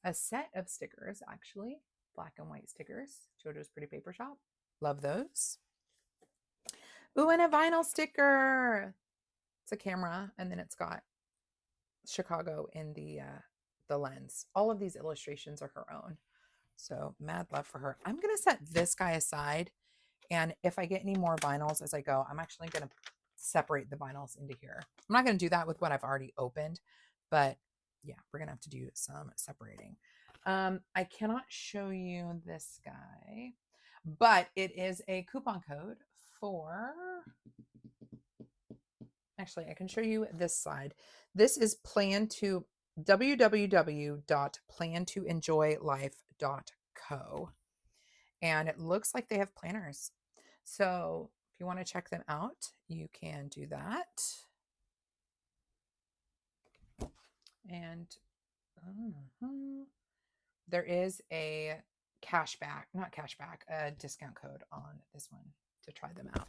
a set of stickers, actually, black and white stickers, JoJo's Pretty Paper Shop. Love those. Ooh, and a vinyl sticker. It's a camera, and then it's got Chicago in the lens. All of these illustrations are her own. So mad love for her. I'm going to set this guy aside. And if I get any more vinyls as I go, I'm actually going to separate the vinyls into here. I'm not going to do that with what I've already opened, but yeah, we're going to have to do some separating. I cannot show you this guy, but it is a coupon code for, actually, I can show you this side. This is www.plantoenjoylife.co. And it looks like they have planners. So If you want to check them out, you can do that. And there is a a discount code on this one to try them out.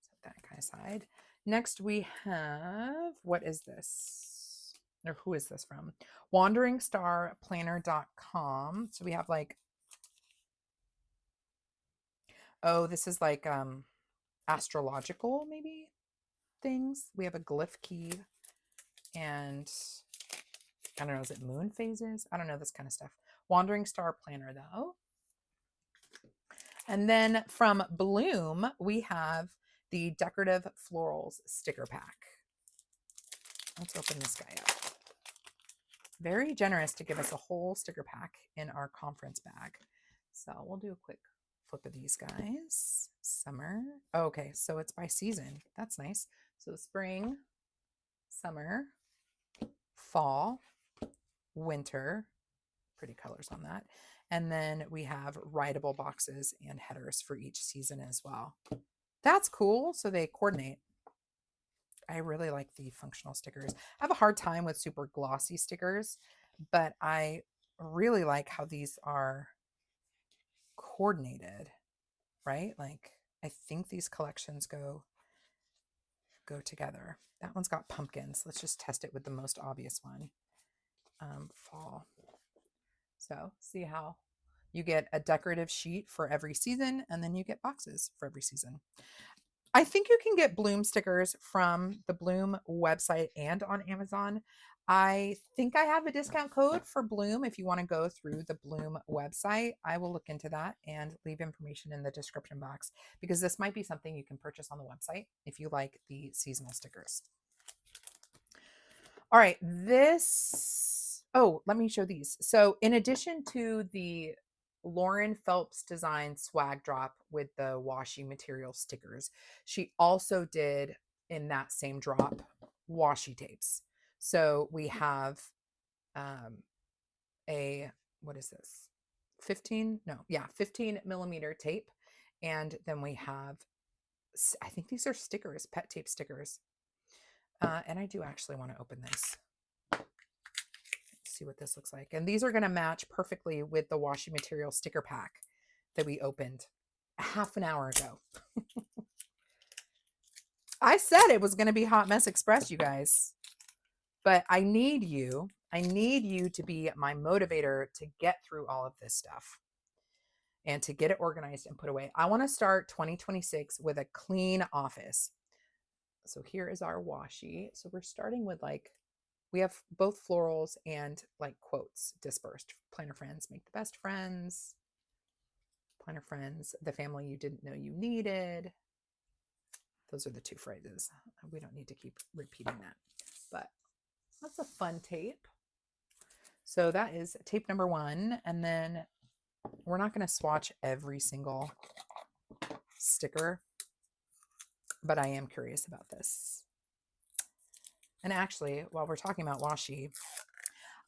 Set that kind of aside. Next, we have, what is this? Or who is this from? WanderingStarPlanner.com. So we have like, oh, this is like astrological maybe things. We have a glyph key and I don't know, is it moon phases? I don't know, this kind of stuff. Wandering Star Planner though. And then from Bloom, we have the Decorative Florals sticker pack. Let's open this guy up. Very generous to give us a whole sticker pack in our conference bag. So we'll do a quick flip of these guys. Summer. Oh, okay, so it's by season. That's nice. So spring, summer, fall, winter. Pretty colors on that. And then we have writable boxes and headers for each season as well. That's cool. So they coordinate. I really like the functional stickers. I have a hard time with super glossy stickers, but I really like how these are coordinated, right? Like I think these collections go together. That one's got pumpkins. Let's just test it with the most obvious one. Fall. So see how you get a decorative sheet for every season, and then you get boxes for every season. I think you can get Bloom stickers from the Bloom website and on Amazon. I think I have a discount code for Bloom if you want to go through the Bloom website. I will look into that and leave information in the description box because this might be something you can purchase on the website if you like the seasonal stickers. All right, let me show these. So in addition to the Lauren Phelps design swag drop with the washi material stickers, she also did in that same drop washi tapes. So we have what is this? 15 millimeter tape. And then we have, I think these are stickers, pet tape stickers. And I do actually want to open this. See what this looks like. And these are going to match perfectly with the washi material sticker pack that we opened a half an hour ago. I said it was going to be Hot Mess Express, you guys. But I need you to be my motivator to get through all of this stuff and to get it organized and put away. I want to start 2026 with a clean office. So here is our washi. So we're starting with we have both florals and like quotes dispersed. Planner friends make the best friends. Planner friends, the family you didn't know you needed. Those are the two phrases. We don't need to keep repeating that, but that's a fun tape. So that is tape number 1. And then we're not going to swatch every single sticker, but I am curious about this. And actually, while we're talking about washi,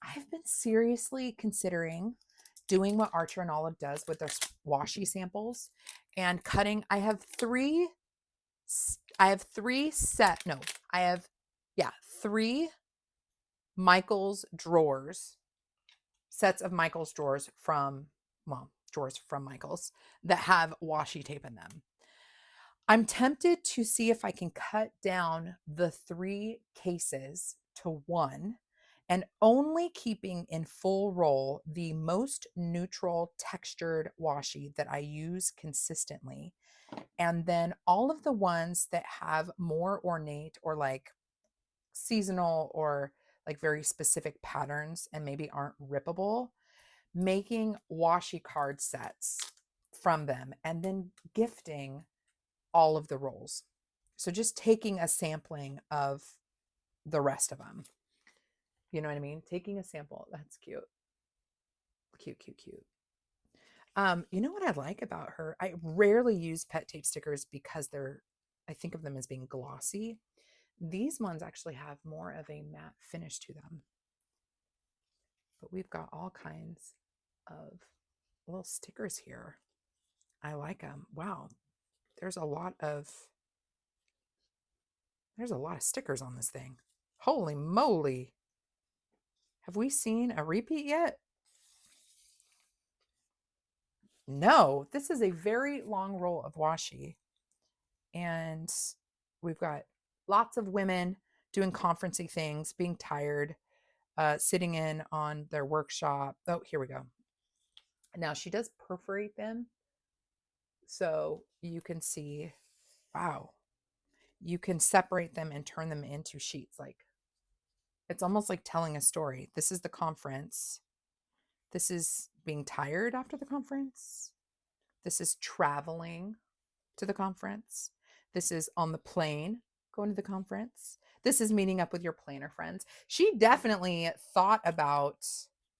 I've been seriously considering doing what Archer and Olive does with their washi samples and cutting. I have three Michael's drawers, sets of Michael's drawers from Michael's that have washi tape in them. I'm tempted to see if I can cut down the 3 cases to 1 and only keeping in full roll the most neutral textured washi that I use consistently. And then all of the ones that have more ornate or like seasonal or like very specific patterns and maybe aren't rippable, making washi card sets from them and then gifting all of the rolls. So just taking a sampling of the rest of them. You know what I mean? Taking a sample. That's cute. Cute, cute, cute. You know what I like about her? I rarely use pet tape stickers because I think of them as being glossy. These ones actually have more of a matte finish to them. But we've got all kinds of little stickers here. I like them. Wow. there's a lot of stickers on this thing. Holy moly. Have we seen a repeat yet? No, this is a very long roll of washi. And we've got lots of women doing conferencey things, being tired, sitting in on their workshop. Oh, here we go. Now she does perforate them. So you can see, wow, you can separate them and turn them into sheets. Like it's almost like telling a story. This is the conference. This is being tired after the conference. This is traveling to the conference. This is on the plane going to the conference. This is meeting up with your planner friends. She definitely thought about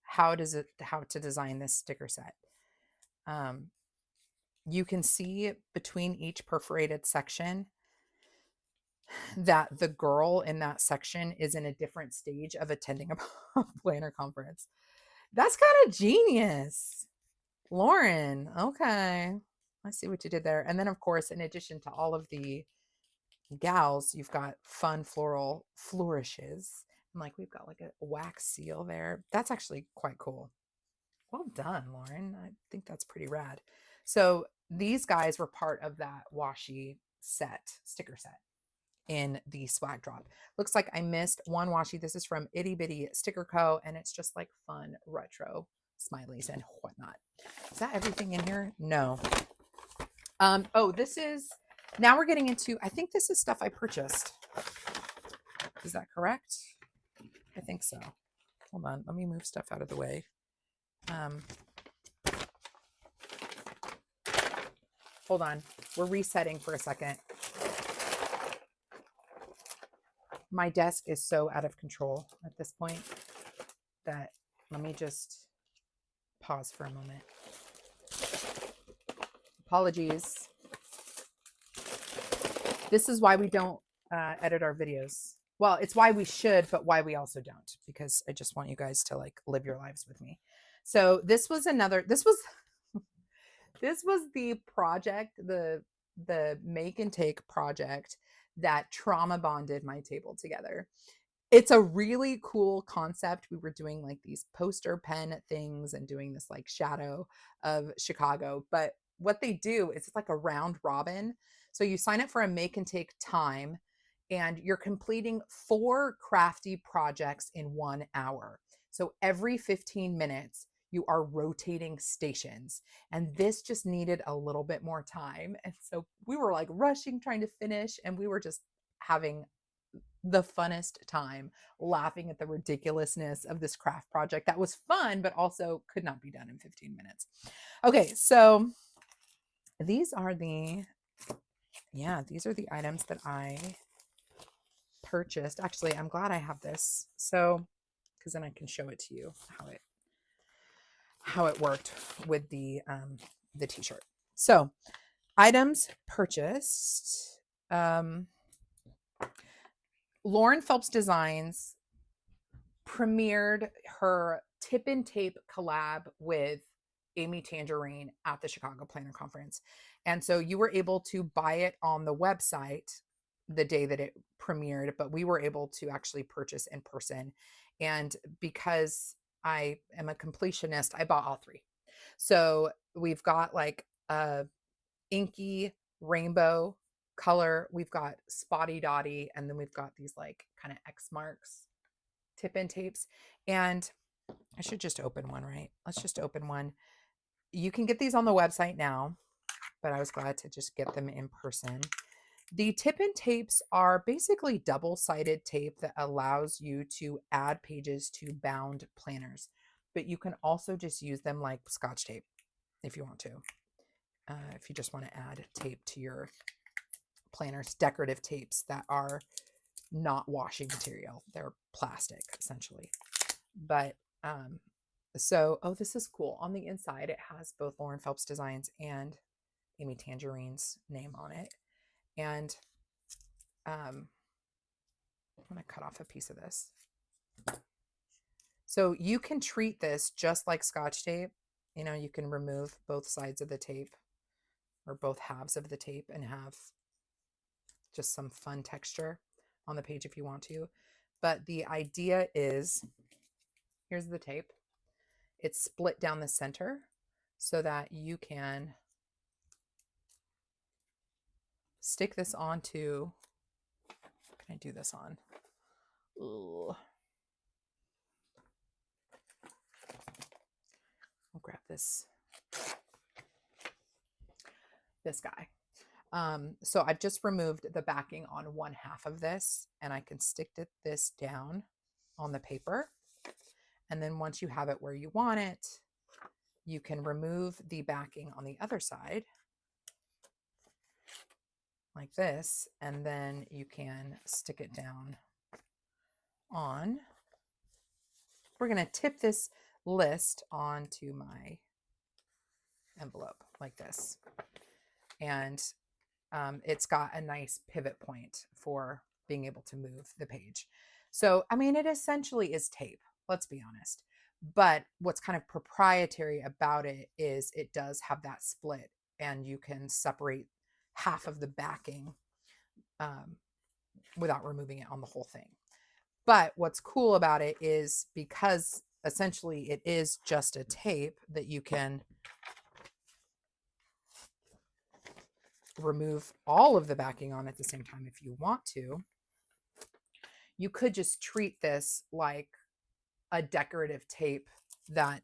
how to design this sticker set. You can see between each perforated section that the girl in that section is in a different stage of attending a planner conference. That's kind of genius. Lauren, okay. I see what you did there. And then, of course, in addition to all of the gals, you've got fun floral flourishes. And like we've got like a wax seal there. That's actually quite cool. Well done, Lauren. I think that's pretty rad. So these guys were part of that washi sticker set in the swag drop. Looks like I missed one washi. This is from Itty Bitty Sticker Co. And it's just like fun retro smileys and whatnot. Is that everything in here? No. Oh, this is, now we're getting into, I think this is stuff I purchased. Is that correct? I think so. Hold on. Let me move stuff out of the way. Hold on. We're resetting for a second. My desk is so out of control at this point that let me just pause for a moment. Apologies. This is why we don't edit our videos. Well, it's why we should, but why we also don't, because I just want you guys to like live your lives with me. So this was the project, the make and take project that trauma bonded my table together. It's a really cool concept. We were doing like these poster pen things and doing this like shadow of Chicago. But what they do is it's like a round robin. So you sign up for a make and take time and you're completing 4 crafty projects in 1 hour. So every 15 minutes, you are rotating stations. And this just needed a little bit more time. And so we were like rushing, trying to finish, and we were just having the funnest time laughing at the ridiculousness of this craft project that was fun, but also could not be done in 15 minutes. Okay, so these are the items that I purchased. Actually, I'm glad I have this. So, because then I can show it to you how it worked with the t-shirt. So, items purchased. Lauren Phelps Designs premiered her tip and tape collab with Amy Tangerine at the Chicago Planner Conference. And so you were able to buy it on the website the day that it premiered, but we were able to actually purchase in person. And because I am a completionist, I bought all 3. So we've got like a inky rainbow color, we've got spotty dotty, and then we've got these like kind of X marks tip and tapes. And I should just open one, right? Let's just open one. You can get these on the website now, but I was glad to just get them in person. The tip and tapes are basically double-sided tape that allows you to add pages to bound planners, but you can also just use them like Scotch tape if you want to. If you just want to add tape to your planners, decorative tapes that are not washi material. They're plastic essentially. But oh, this is cool. On the inside, it has both Lauren Phelps Designs and Amy Tangerine's name on it. And I'm going to cut off a piece of this. So you can treat this just like Scotch tape. You know, you can remove both sides of the tape or both halves of the tape and have just some fun texture on the page if you want to. But the idea is, here's the tape. It's split down the center so that you can stick this onto, what can I do this on? Ooh. I'll grab this guy. So I've just removed the backing on one half of this, and I can stick this down on the paper. And then once you have it where you want it, you can remove the backing on the other side like this, and then you can stick it down on. We're going to tip this list onto my envelope like this. And it's got a nice pivot point for being able to move the page. So, I mean, it essentially is tape, let's be honest. But what's kind of proprietary about it is it does have that split, and you can separate half of the backing without removing it on the whole thing. But what's cool about it is because essentially it is just a tape that you can remove all of the backing on at the same time if you want to. You could just treat this like a decorative tape that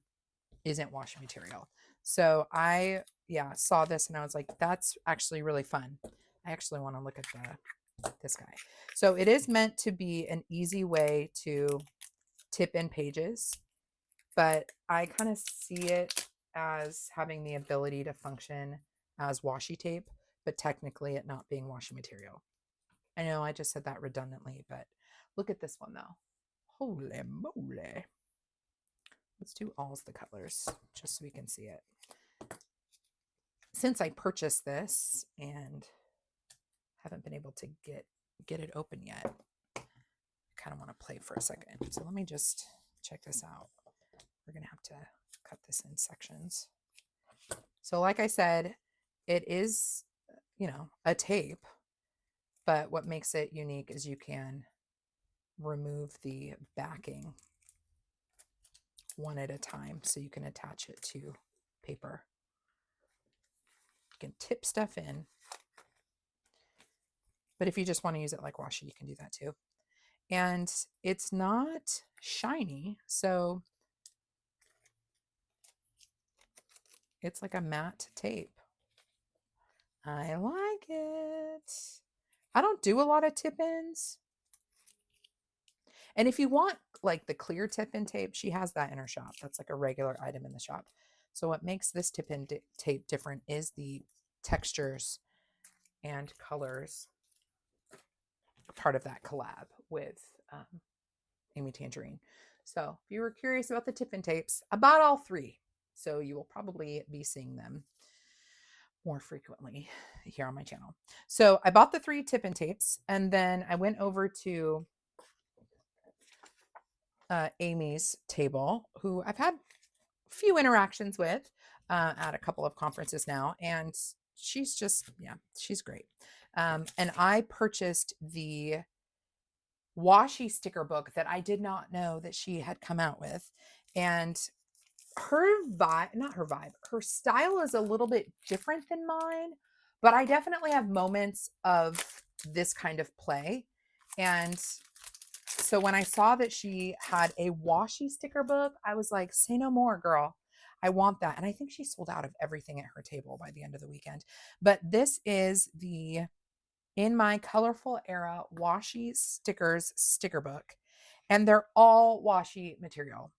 isn't washi material. So I saw this and I was like, that's actually really fun. I actually want to look at this guy. So it is meant to be an easy way to tip in pages, but I kind of see it as having the ability to function as washi tape, but technically it not being washi material. I know I just said that redundantly, but look at this one though. Holy moly. Let's do all the colors just so we can see it. Since I purchased this and haven't been able to get it open yet, I kind of want to play for a second. So let me just check this out. We're going to have to cut this in sections. So like I said, it is, a tape, but what makes it unique is you can remove the backing one at a time so you can attach it to paper. You can tip stuff in, but if you just want to use it like washi, you can do that too. And it's not shiny, so it's like a matte tape. I like it. I don't do a lot of tip-ins. And if you want like the clear tip-in tape, she has that in her shop. That's like a regular item in the shop. So what makes this tip-in tape different is the textures and colors, part of that collab with Amy Tangerine. So if you were curious about the tip-in tapes, I bought all three. So you will probably be seeing them more frequently here on my channel. So I bought the 3 tip-in tapes, and then I went over to Amy's table, who I've had a few interactions with at a couple of conferences now, and she's just, she's great. And I purchased the washi sticker book that I did not know that she had come out with. And her style is a little bit different than mine, but I definitely have moments of this kind of play. And so when I saw that she had a washi sticker book, I was like, say no more, girl. I want that. And I think she sold out of everything at her table by the end of the weekend. But this is the In My Colorful Era washi stickers sticker book. And they're all washi material.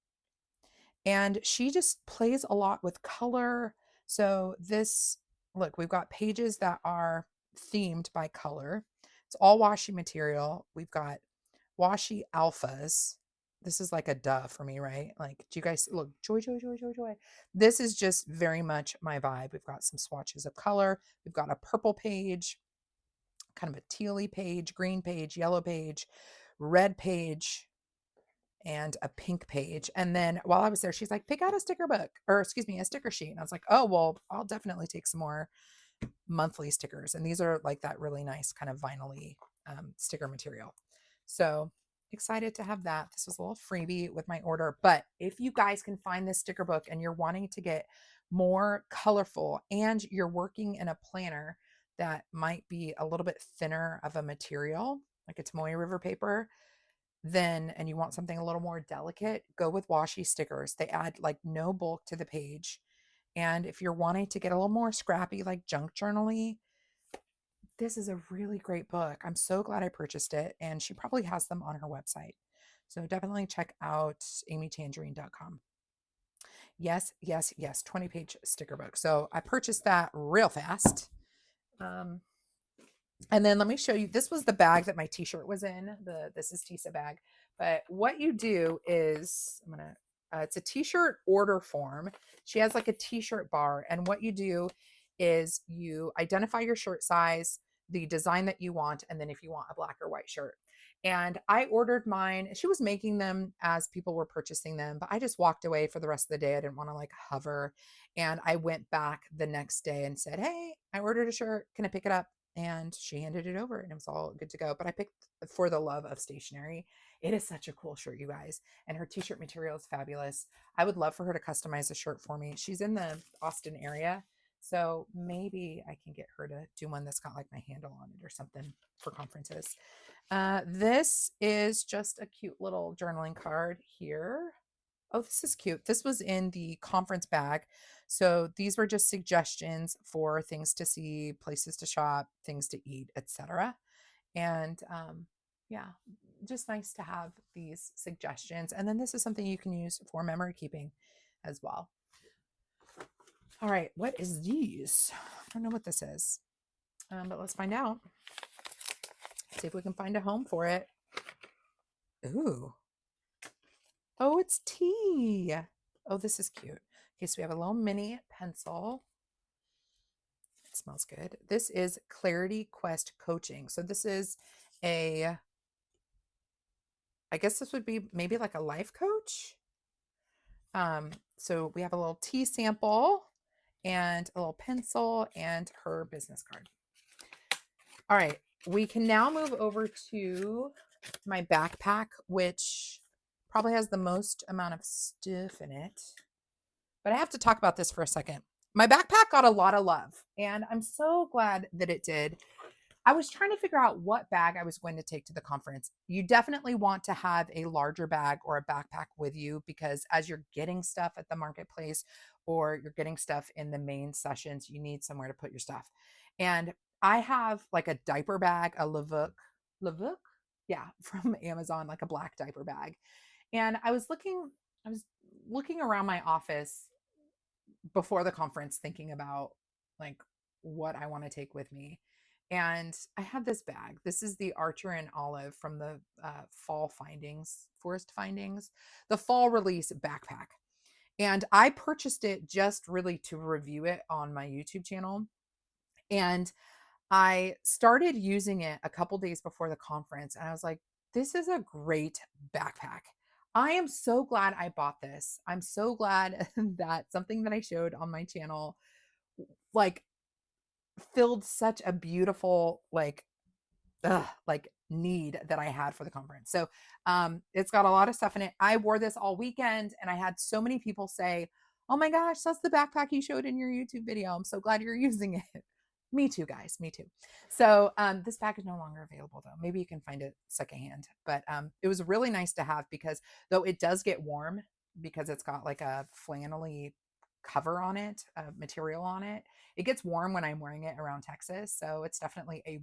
And she just plays a lot with color. So this, look, we've got pages that are themed by color. It's all washi material. We've got washi alphas. This is like a duh for me, right? Like, do you guys look? Joy, joy, joy, joy, joy. This is just very much my vibe. We've got some swatches of color. We've got a purple page, kind of a tealy page, green page, yellow page, red page, and a pink page. And then while I was there, she's like, pick out a sticker book, or excuse me, a sticker sheet. And I was like, oh, well, I'll definitely take some more monthly stickers. And these are like that really nice kind of vinyl-y sticker material. So excited to have that. This was a little freebie with my order. But if you guys can find this sticker book and you're wanting to get more colorful and you're working in a planner that might be a little bit thinner of a material, like a Tomoe River paper, then, and you want something a little more delicate, go with washi stickers. They add like no bulk to the page. And if you're wanting to get a little more scrappy, like junk journaling, this is a really great book. I'm so glad I purchased it, and she probably has them on her website. So definitely check out amytangerine.com. Yes, yes, yes, 20-page sticker book. So I purchased that real fast. Um, and then let me show you, this was the bag that my t-shirt was in, this is Tisa bag. But what you do is, it's a t-shirt order form. She has like a t-shirt bar. And what you do is you identify your shirt size, the design that you want, and then if you want a black or white shirt. And I ordered mine. She was making them as people were purchasing them, but I just walked away for the rest of the day. I didn't want to like hover. And I went back the next day and said, hey, I ordered a shirt. Can I pick it up? And she handed it over and it was all good to go. But I picked For the Love of Stationery. It is such a cool shirt, you guys. And her t-shirt material is fabulous. I would love for her to customize a shirt for me. She's in the Austin area. So maybe I can get her to do one that's got like my handle on it or something for conferences. This is just a cute little journaling card here. Oh, this is cute. This was in the conference bag. So these were just suggestions for things to see, places to shop, things to eat, etc. And yeah, just nice to have these suggestions. And then this is something you can use for memory keeping as well. All right, what is these? I don't know what this is, but let's find out. See if we can find a home for it. Ooh. Oh, it's tea. Oh, this is cute. Okay, so we have a little mini pencil. It smells good. This is Clarity Quest Coaching. So this is I guess this would be maybe like a life coach. So we have a little tea sample and a little pencil and her business card. All right, we can now move over to my backpack, which probably has the most amount of stuff in it. But I have to talk about this for a second. My backpack got a lot of love, and I'm so glad that it did. I was trying to figure out what bag I was going to take to the conference. You definitely want to have a larger bag or a backpack with you because as you're getting stuff at the marketplace or you're getting stuff in the main sessions, you need somewhere to put your stuff. And I have like a diaper bag, a Levuc, yeah, from Amazon, like a black diaper bag. And I was looking around my office before the conference thinking about like what I want to take with me. And I have this bag. This is the Archer and Olive from the Forest Findings, the fall release backpack. And I purchased it just really to review it on my YouTube channel. And I started using it a couple days before the conference. And I was like, this is a great backpack. I am so glad I bought this. I'm so glad that something that I showed on my channel, like, filled such a beautiful, like need that I had for the conference. So it's got a lot of stuff in it. I wore this all weekend and I had so many people say, oh my gosh, that's the backpack you showed in your YouTube video. I'm so glad you're using it. Me too, guys. Me too. So this bag is no longer available though. Maybe you can find it secondhand, but it was really nice to have because though it does get warm because it's got like a flannelly cover on it, material on it. It gets warm when I'm wearing it around Texas. So it's definitely a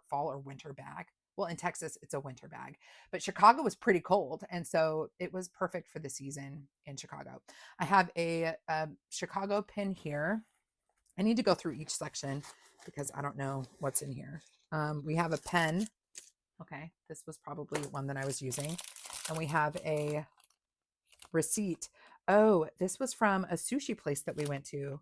fall or winter bag. Well, in Texas, it's a winter bag, but Chicago was pretty cold. And so it was perfect for the season in Chicago. I have a Chicago pin here. I need to go through each section because I don't know what's in here. We have a pen. Okay, this was probably one that I was using. And we have a receipt. Oh, this was from a sushi place that we went to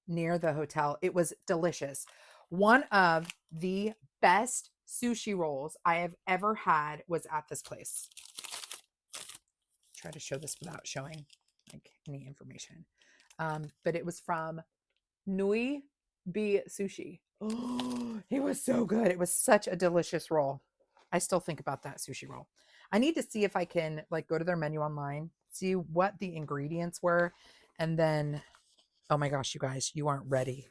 near the hotel. It was delicious. One of the best sushi rolls I have ever had was at this place. Try to show this without showing like any information. But it was from Nui be sushi. Oh, it was so good. It was such a delicious roll. I still think about that sushi roll. I need to see if I can like go to their menu online, see what the ingredients were, and then oh my gosh, you guys, you aren't ready.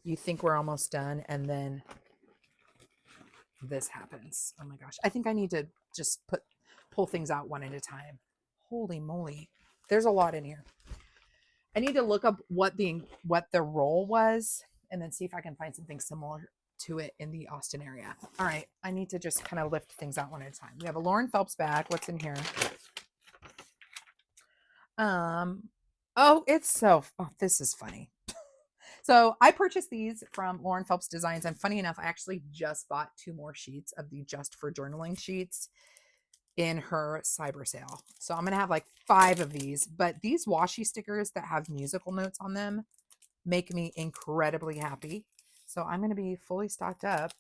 You think we're almost done, and then this happens. Oh my gosh. I think I need to just pull things out one at a time. Holy moly. There's a lot in here. I need to look up what the roll was and then see if I can find something similar to it in the Austin area. All right, I need to just kind of lift things out one at a time. We have a Lauren Phelps bag. What's in here? Oh, this is funny. So I purchased these from Lauren Phelps Designs, and funny enough, I actually just bought 2 more sheets of the Just for Journaling sheets in her cyber sale. So I'm gonna have like 5 of these, but these washi stickers that have musical notes on them make me incredibly happy. So I'm going to be fully stocked up.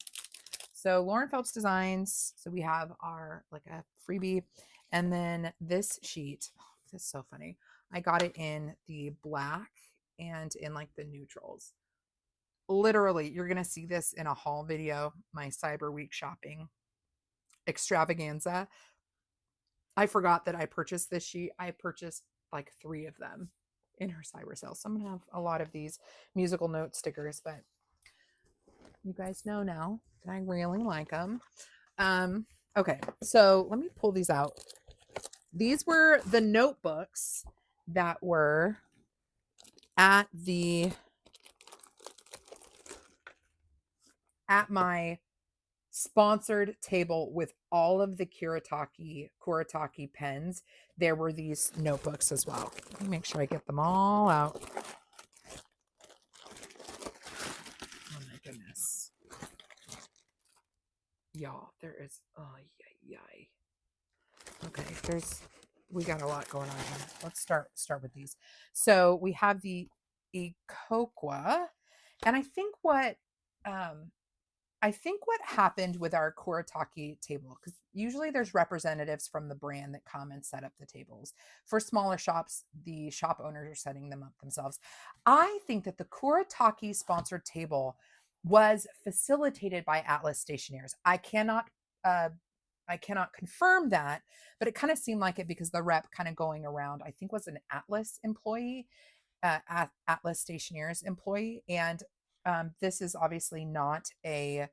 So Lauren Phelps Designs. So we have our like a freebie. And then this sheet. Oh, this is so funny. I got it in the black and in like the neutrals. Literally, you're going to see this in a haul video, my Cyber Week shopping extravaganza. I forgot that I purchased this sheet. I purchased like 3 of them in her cyber sale. So I'm gonna have a lot of these musical note stickers, but you guys know now that I really like them. Okay, so let me pull these out. These were the notebooks that were at my sponsored table with all of the Kuretake pens. There were these notebooks as well. Let me make sure I get them all out. Oh my goodness. Y'all, there is, oh, yay. Okay, we got a lot going on here. Let's start with these. So we have the Ikoqua, and I think what happened with our Kuretake table, because usually there's representatives from the brand that come and set up the tables. For smaller shops, the shop owners are setting them up themselves. I think that the Kuretake sponsored table was facilitated by Atlas Stationers. I cannot confirm that, but it kind of seemed like it because the rep kind of going around, I think was an Atlas employee, Atlas Stationers employee. And this is obviously not a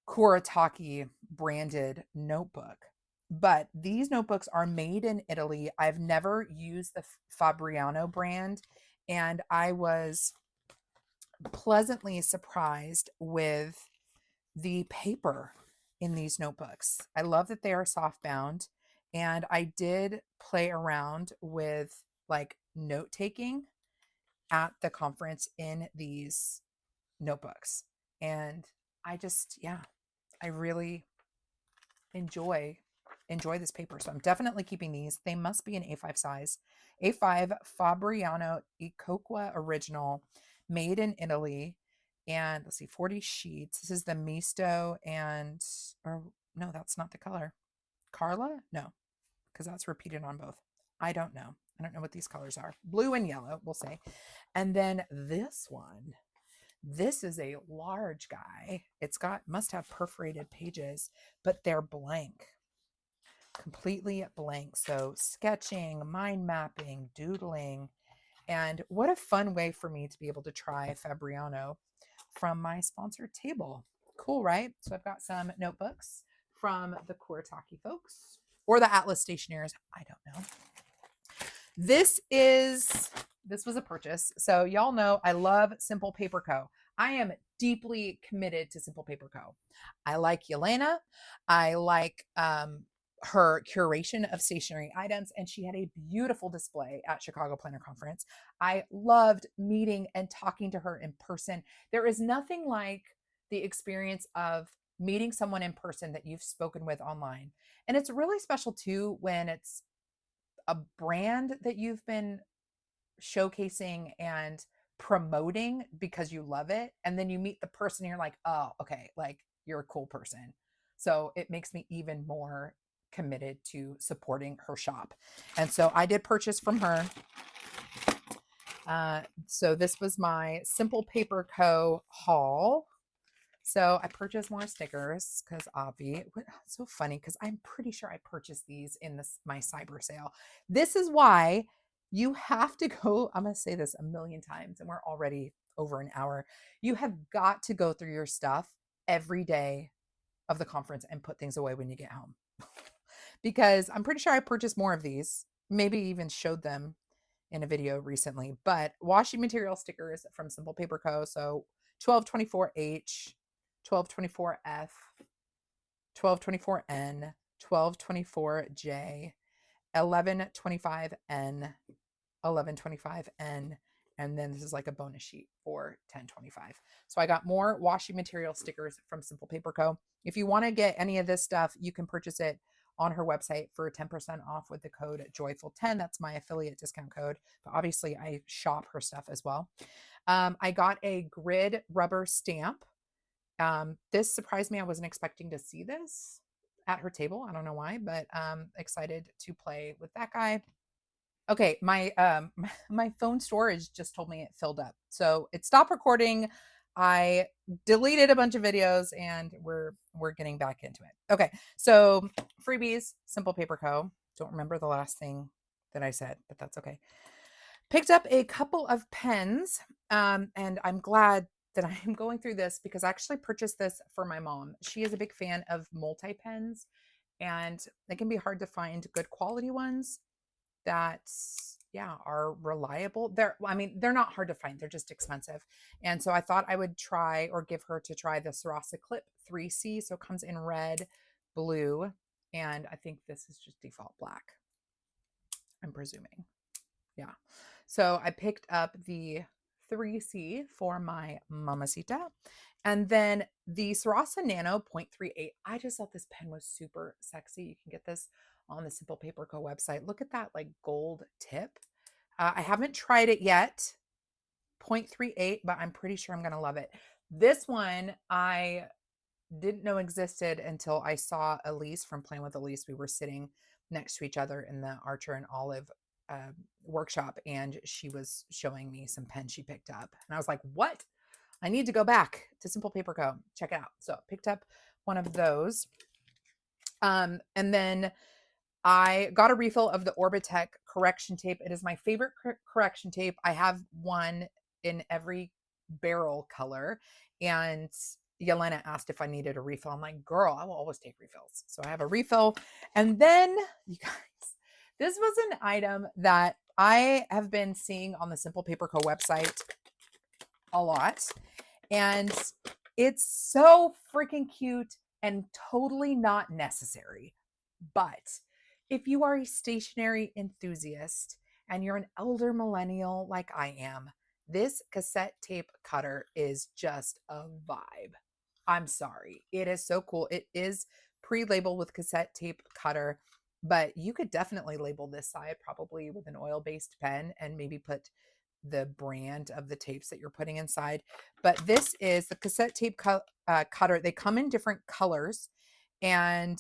Kuretake branded notebook, but these notebooks are made in Italy. I've never used the Fabriano brand, and I was pleasantly surprised with the paper in these notebooks. I love that they are soft bound, and I did play around with like note taking at the conference in these notebooks. And I really enjoy this paper. So I'm definitely keeping these. They must be an A5 size. A5 Fabriano Ikoqua original, made in Italy. And let's see, 40 sheets. This is the Misto or no, that's not the color. Carla? No, because that's repeated on both. I don't know. I don't know what these colors are. Blue and yellow, we'll say. And then this one. This is a large guy. Must have perforated pages, but they're blank, completely blank. So sketching, mind mapping, doodling, and what a fun way for me to be able to try Fabriano from my sponsored table. Cool, right? So I've got some notebooks from the Kuretake folks or the Atlas Stationers. I don't know. This was a purchase. So y'all know I love Simple Paper Co. I am deeply committed to Simple Paper Co. I like Yelena. I like her curation of stationery items, and she had a beautiful display at Chicago Planner Conference. I loved meeting and talking to her in person. There is nothing like the experience of meeting someone in person that you've spoken with online. And it's really special too when it's a brand that you've been showcasing and promoting because you love it, and then you meet the person and you're like, oh, okay, like you're a cool person. So it makes me even more committed to supporting her shop. And so I did purchase from her So this was my Simple Paper Co. haul. So I purchased more stickers because it's so funny because I'm pretty sure I purchased these in my cyber sale. This is why you have to go. I'm going to say this a million times, and we're already over an hour. You have got to go through your stuff every day of the conference and put things away when you get home. Because I'm pretty sure I purchased more of these, maybe even showed them in a video recently, but washing material stickers from Simple Paper Co. So 1224H, 1224F, 1224N, 1224J, 1125N, 1125N, and then this is like a bonus sheet for 1025. So I got more washing material stickers from Simple Paper Co. If you want to get any of this stuff, you can purchase it on her website for 10% off with the code joyful10. That's my affiliate discount code. But obviously I shop her stuff as well. I got a grid rubber stamp. This surprised me. I wasn't expecting to see this at her table. I don't know why, but excited to play with that guy. Okay, my phone storage just told me it filled up. So it stopped recording. I deleted a bunch of videos and we're getting back into it. Okay. So freebies, Simple Paper Co. Don't remember the last thing that I said, but that's okay. Picked up a couple of pens, and I'm glad that I'm going through this because I actually purchased this for my mom. She is a big fan of multi-pens, and it can be hard to find good quality ones that are reliable. They're not hard to find. They're just expensive. And so I thought I would try or give her to try the Sarasa Clip 3C. So it comes in red, blue, and I think this is just default black. I'm presuming. Yeah. So I picked up the 3C for my Mamacita. And then the Sarasa Nano 0.38. I just thought this pen was super sexy. You can get this on the Simple Paper Co. website. Look at that like gold tip. I haven't tried it yet. 0.38, but I'm pretty sure I'm going to love it. This one I didn't know existed until I saw Elise from Playing with Elise. We were sitting next to each other in the Archer and Olive workshop, and she was showing me some pens she picked up. And I was like, what? I need to go back to Simple Paper Co. Check it out. So I picked up one of those. And then I got a refill of the Orbitech correction tape. It is my favorite correction tape. I have one in every barrel color. And Yelena asked if I needed a refill. I'm like, girl, I will always take refills. So I have a refill. And then, you guys, this was an item that I have been seeing on the Simple Paper Co. website a lot. And it's so freaking cute and totally not necessary. But if you are a stationery enthusiast and you're an elder millennial like I am, this cassette tape cutter is just a vibe. I'm sorry. It is so cool. It is pre-labeled with cassette tape cutter, but you could definitely label this side probably with an oil-based pen and maybe put the brand of the tapes that you're putting inside. But this is the cassette tape cutter. They come in different colors, and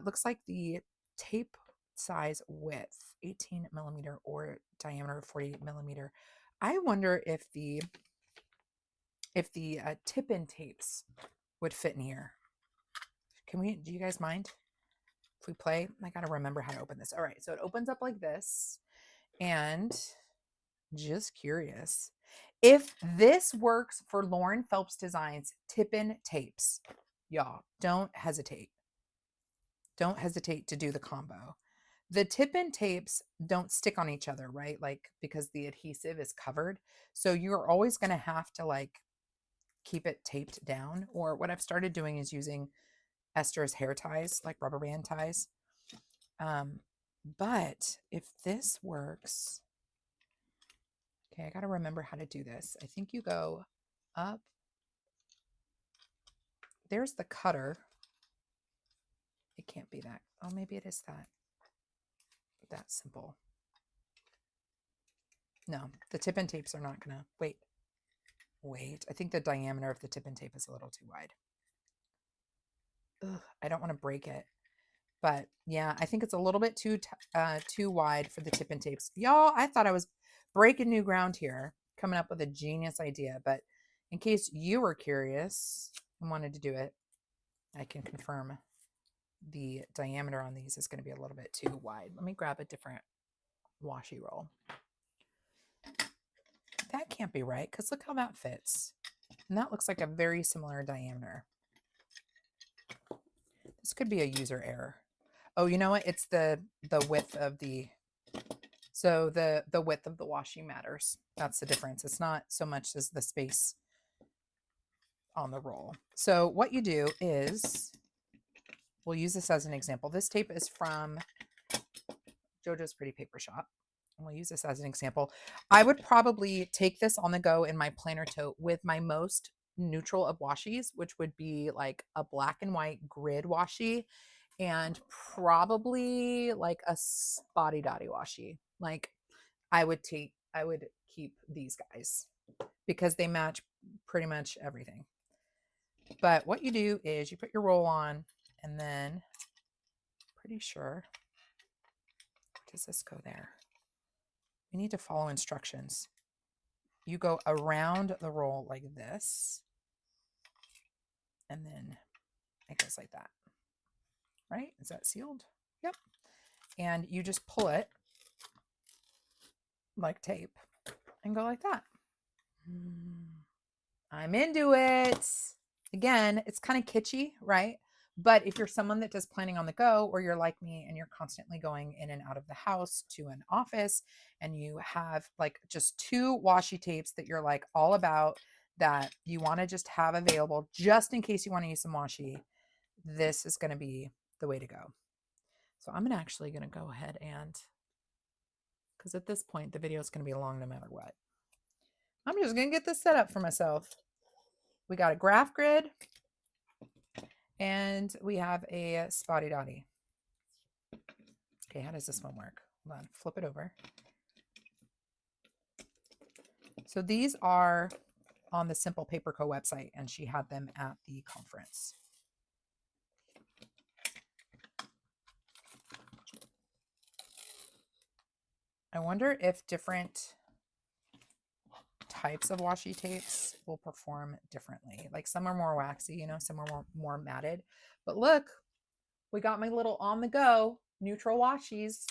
looks like the tape size width 18 millimeter or diameter 40 millimeter. I wonder if the tip-in tapes would fit in here. Do you guys mind if we play? I gotta remember how to open this. All right, so it opens up like this, and just curious if this works for Lauren Phelps Designs tip-in tapes. Y'all, don't hesitate to do the combo. The tip-in tapes don't stick on each other, right? Like, because the adhesive is covered. So you're always going to have to like keep it taped down. Or what I've started doing is using Esther's hair ties, like rubber band ties. But if this works, okay, I got to remember how to do this. I think you go up. There's the cutter. It can't be that. Oh, maybe it is that simple. No, the tip-in tapes are not gonna, wait. I think the diameter of the tip-in tape is a little too wide. Ugh, I don't want to break it, but yeah, I think it's a little bit too wide for the tip-in tapes. Y'all, I thought I was breaking new ground here, coming up with a genius idea. But in case you were curious and wanted to do it, I can confirm the diameter on these is going to be a little bit too wide. Let me grab a different washi roll. That can't be right because look how that fits. And that looks like a very similar diameter. This could be a user error. Oh, you know what? It's the width of the, so the width of the washi matters. That's the difference. It's not so much as the space on the roll. So what you do is, we'll use this as an example. This tape is from JoJo's Pretty Paper Shop. And we'll use this as an example. I would probably take this on the go in my planner tote with my most neutral of washies, which would be like a black and white grid washi and probably like a spotty dotty washi. Like I would keep these guys because they match pretty much everything. But what you do is you put your roll on and then pretty sure, does this go there? We need to follow instructions. You go around the roll like this, and then it goes like that. Right? Is that sealed? Yep. And you just pull it like tape and go like that. I'm into it. Again, it's kind of kitschy, right? But if you're someone that does planning on the go, or you're like me and you're constantly going in and out of the house to an office, and you have like just 2 washi tapes that you're like all about, that you want to just have available just in case you want to use some washi, this is going to be the way to go. So I'm actually going to go ahead and, because at this point the video is going to be long no matter what, I'm just going to get this set up for myself. We got a graph grid and we have a spotty dotty. Okay, how does this one work? Hold on, flip it over. So these are on the Simple Paper Co. website, and she had them at the conference. I wonder if different types of washi tapes will perform differently. Like some are more waxy, you know, some are more matted. But look, we got my little on the go neutral washies,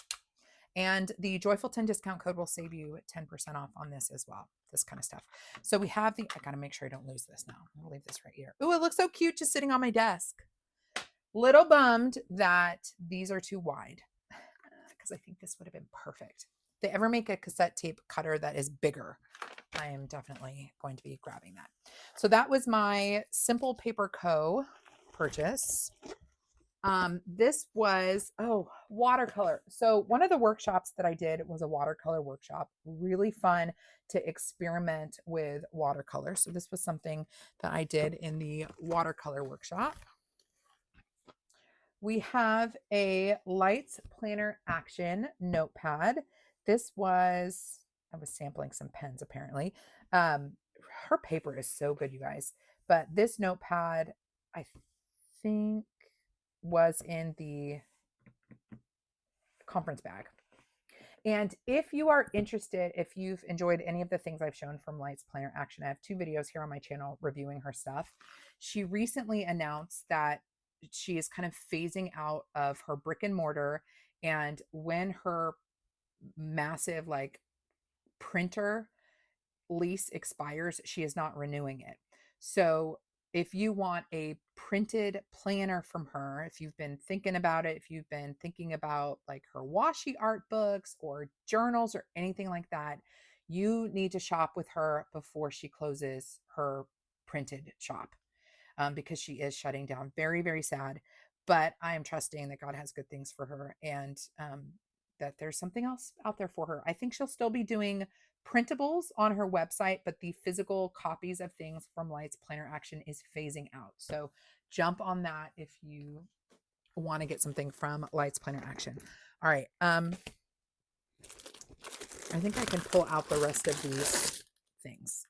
and the Joyful 10 discount code will save you 10% off on this as well. This kind of stuff. So we have the, I got to make sure I don't lose this now. I'm going to leave this right here. Oh, it looks so cute just sitting on my desk. Little bummed that these are too wide because I think this would have been perfect. If they ever make a cassette tape cutter that is bigger, I am definitely going to be grabbing that. So that was my Simple Paper Co. purchase. This was, watercolor. So one of the workshops that I did was a watercolor workshop. Really fun to experiment with watercolor. So this was something that I did in the watercolor workshop. We have a Lights Planner Action notepad. This was, I was sampling some pens apparently. Her paper is so good, you guys. But this notepad, I think, was in the conference bag. And if you are interested, if you've enjoyed any of the things I've shown from Lights Planner Action, I have 2 videos here on my channel reviewing her stuff. She recently announced that she is kind of phasing out of her brick and mortar, and when her massive like printer lease expires, she is not renewing it. So if you want a printed planner from her, if you've been thinking about it, if you've been thinking about like her washi art books or journals or anything like that, you need to shop with her before she closes her printed shop, because she is shutting down. Very, very sad. But I am trusting that God has good things for her, and that there's something else out there for her. I think she'll still be doing printables on her website, but the physical copies of things from Lights Planner Action is phasing out. So jump on that if you want to get something from Lights Planner Action. All right. I think I can pull out the rest of these things.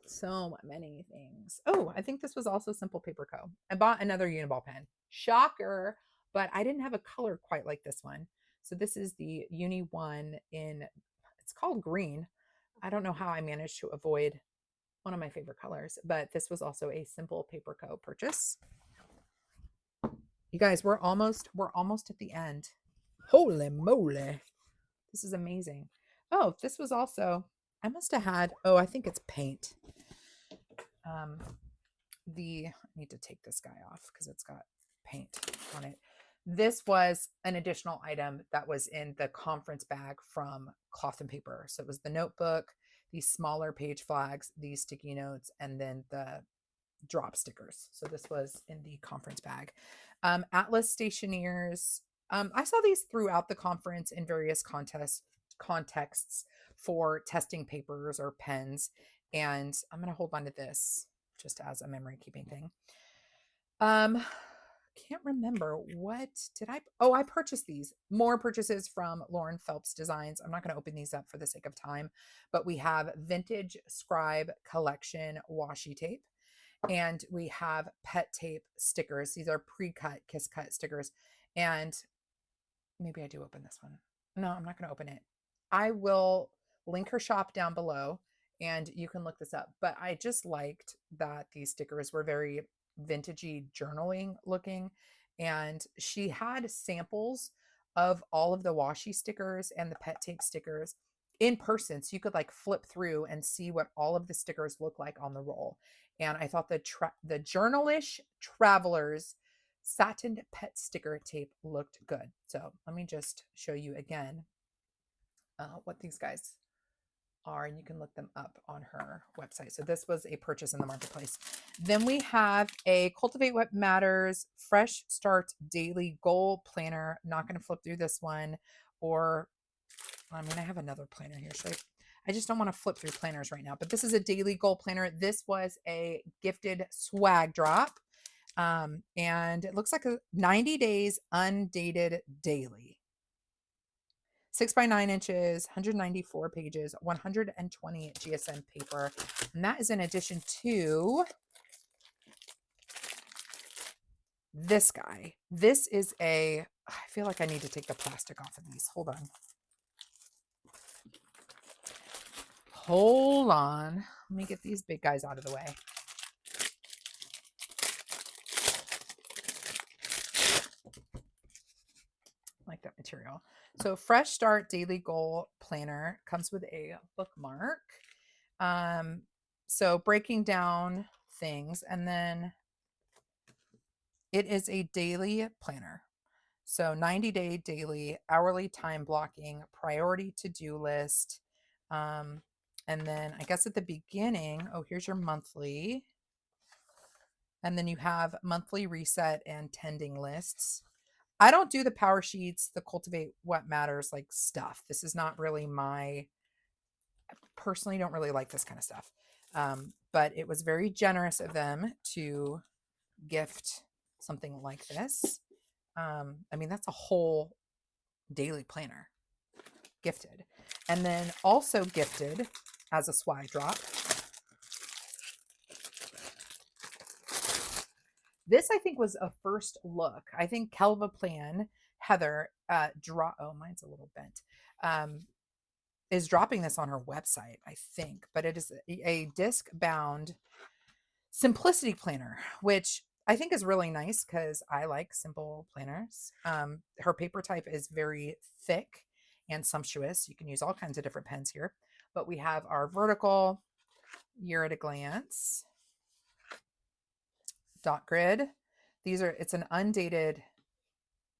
So many things. Oh, I think this was also Simple Paper Co. I bought another Uniball pen. Shocker, but I didn't have a color quite like this one. So this is the Uni One in, it's called green. I don't know how I managed to avoid one of my favorite colors, but this was also a Simple Paper Co. purchase. You guys, we're almost at the end. Holy moly. This is amazing. Oh, this was also, I must have had, oh, I think it's paint. Um, I need to take this guy off because it's got paint on it. This was an additional item that was in the conference bag from Cloth and Paper. So it was the notebook, these smaller page flags, these sticky notes, and then the drop stickers. So this was in the conference bag. Atlas Stationeers. I saw these throughout the conference in various contexts for testing papers or pens. And I'm going to hold on to this just as a memory keeping thing. Can't remember what did I, oh, I purchased these. More purchases from Lauren Phelps Designs. I'm not going to open these up for the sake of time, but we have Vintage Scribe Collection washi tape. And we have pet tape stickers. These are pre-cut kiss cut stickers. And maybe I do open this one. No, I'm not going to open it. I will link her shop down below and you can look this up. But I just liked that these stickers were very vintagey journaling looking. And she had samples of all of the washi stickers and the pet tape stickers in person. So you could like flip through and see what all of the stickers look like on the roll. And I thought the Journalish Travelers satin pet sticker tape looked good. So let me just show you again what these guys are, and you can look them up on her website. So this was a purchase in the marketplace. Then we have a Cultivate What Matters Fresh Start Daily Goal Planner. Not going to flip through this one, or I mean, I have another planner here. I just don't want to flip through planners right now, but this is a daily goal planner. This was a gifted swag drop. And it looks like a 90 days undated daily. 6 by 9 inches, 194 pages, 120 GSM paper. And that is in addition to this guy. This is I feel like I need to take the plastic off of these. Hold on. Hold on. Let me get these big guys out of the way. Like that material. So Fresh Start Daily Goal Planner comes with a bookmark. So breaking down things, and then it is a daily planner. So 90-day daily, hourly time blocking, priority to-do list. And then I guess at the beginning, oh, here's your monthly. And then you have monthly reset and tending lists. I don't do the power sheets, the Cultivate What Matters like stuff. This is not really I personally don't really like this kind of stuff. But it was very generous of them to gift something like this. I mean, that's a whole daily planner gifted. And then also gifted as a swag drop. This, I think, was a first look. I think Kelva Plan, Heather, oh, mine's a little bent, is dropping this on her website, I think. But it is a disc bound simplicity planner, which I think is really nice because I like simple planners. Her paper type is very thick and sumptuous. You can use all kinds of different pens here. But we have our vertical year at a glance dot grid. It's an undated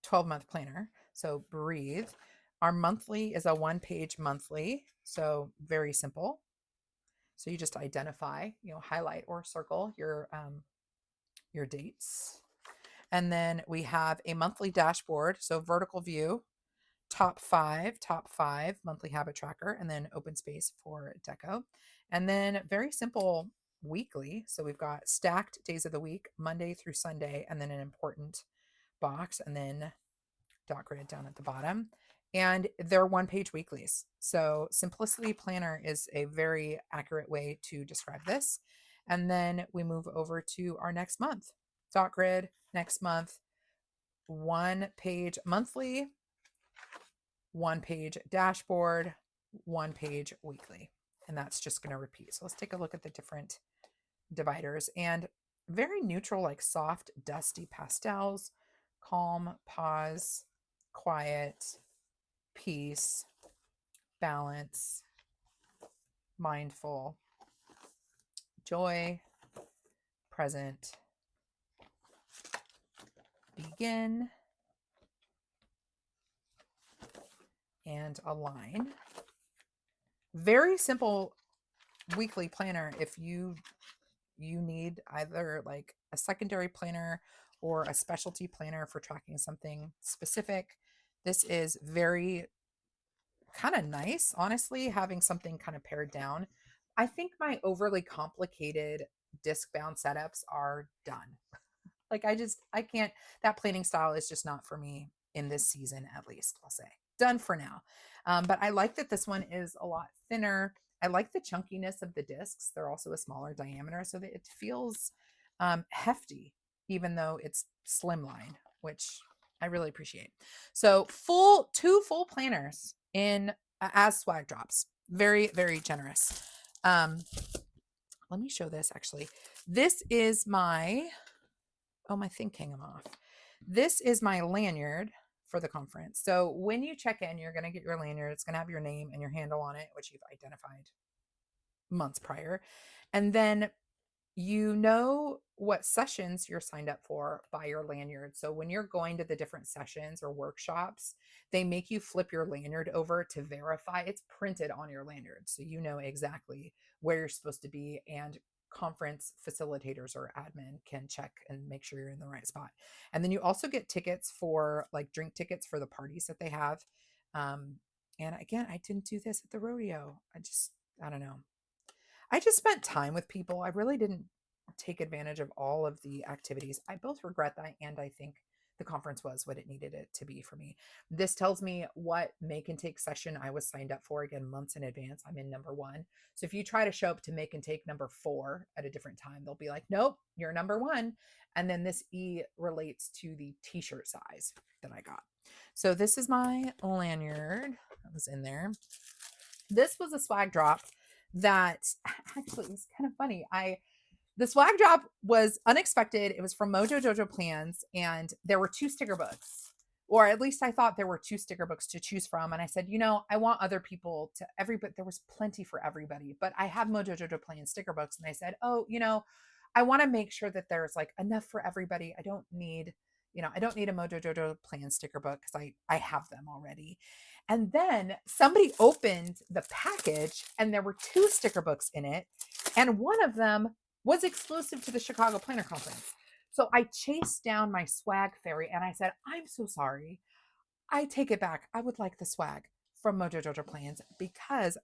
12-month planner. So breathe. Our monthly is a 1-page monthly. So very simple. So you just identify, highlight or circle your dates. And then we have a monthly dashboard. So vertical view, top five, monthly habit tracker, and then open space for deco. And then very simple weekly. So we've got stacked days of the week, Monday through Sunday, and then an important box, and then dot grid down at the bottom. And they're 1-page weeklies. So Simplicity Planner is a very accurate way to describe this. And then we move over to our next month. Dot grid, next month, 1-page monthly, one page dashboard, one page weekly. And that's just going to repeat. So let's take a look at the different dividers, and very neutral, like soft, dusty pastels, calm, pause, quiet, peace, balance, mindful, joy, present, begin, and align. Very simple weekly planner if you need either like a secondary planner or a specialty planner for tracking something specific. This is very kind of nice, honestly, having something kind of pared down. I think my overly complicated disc bound setups are done. Like I can't, that planning style is just not for me in this season, at least, I'll say. Done for now. But I like that this one is a lot thinner. I like the chunkiness of the discs. They're also a smaller diameter so that it feels hefty, even though it's slimline, which I really appreciate. So two full planners in as swag drops. Very, very generous. Let me show this actually. This is my, oh, my thing came off. This is my lanyard for the conference. So when you check in, you're going to get your lanyard. It's going to have your name and your handle on it, which you've identified months prior. And then you know what sessions you're signed up for by your lanyard. So when you're going to the different sessions or workshops, they make you flip your lanyard over to verify it's printed on your lanyard. So you know exactly where you're supposed to be, and conference facilitators or admin can check and make sure you're in the right spot. And then you also get tickets for like drink tickets for the parties that they have. And again, I didn't do this at the rodeo. I don't know. I just spent time with people. I really didn't take advantage of all of the activities. I both regret that, and I think the conference was what it needed it to be for me. This tells me what make and take session I was signed up for, again, months in advance. I'm in number 1. So if you try to show up to make and take number 4 at a different time, they'll be like, nope, you're number 1. And then this E relates to the t-shirt size that I got. So this is my lanyard that was in there. This was a swag drop that actually was kind of funny. The swag drop was unexpected. It was from Mojo Jojo Plans, and there were 2 sticker books, or at least I thought there were 2 sticker books to choose from. And I said, I want other people to everybody. There was plenty for everybody, but I have Mojo Jojo Plans sticker books, and I said, I want to make sure that there's like enough for everybody. I don't need a Mojo Jojo Plan sticker book because I have them already. And then somebody opened the package and there were 2 sticker books in it. And one of them was exclusive to the Chicago Planner Conference. So I chased down my swag fairy and I said, I'm so sorry. I take it back. I would like the swag from Mojo Jojo Plans, because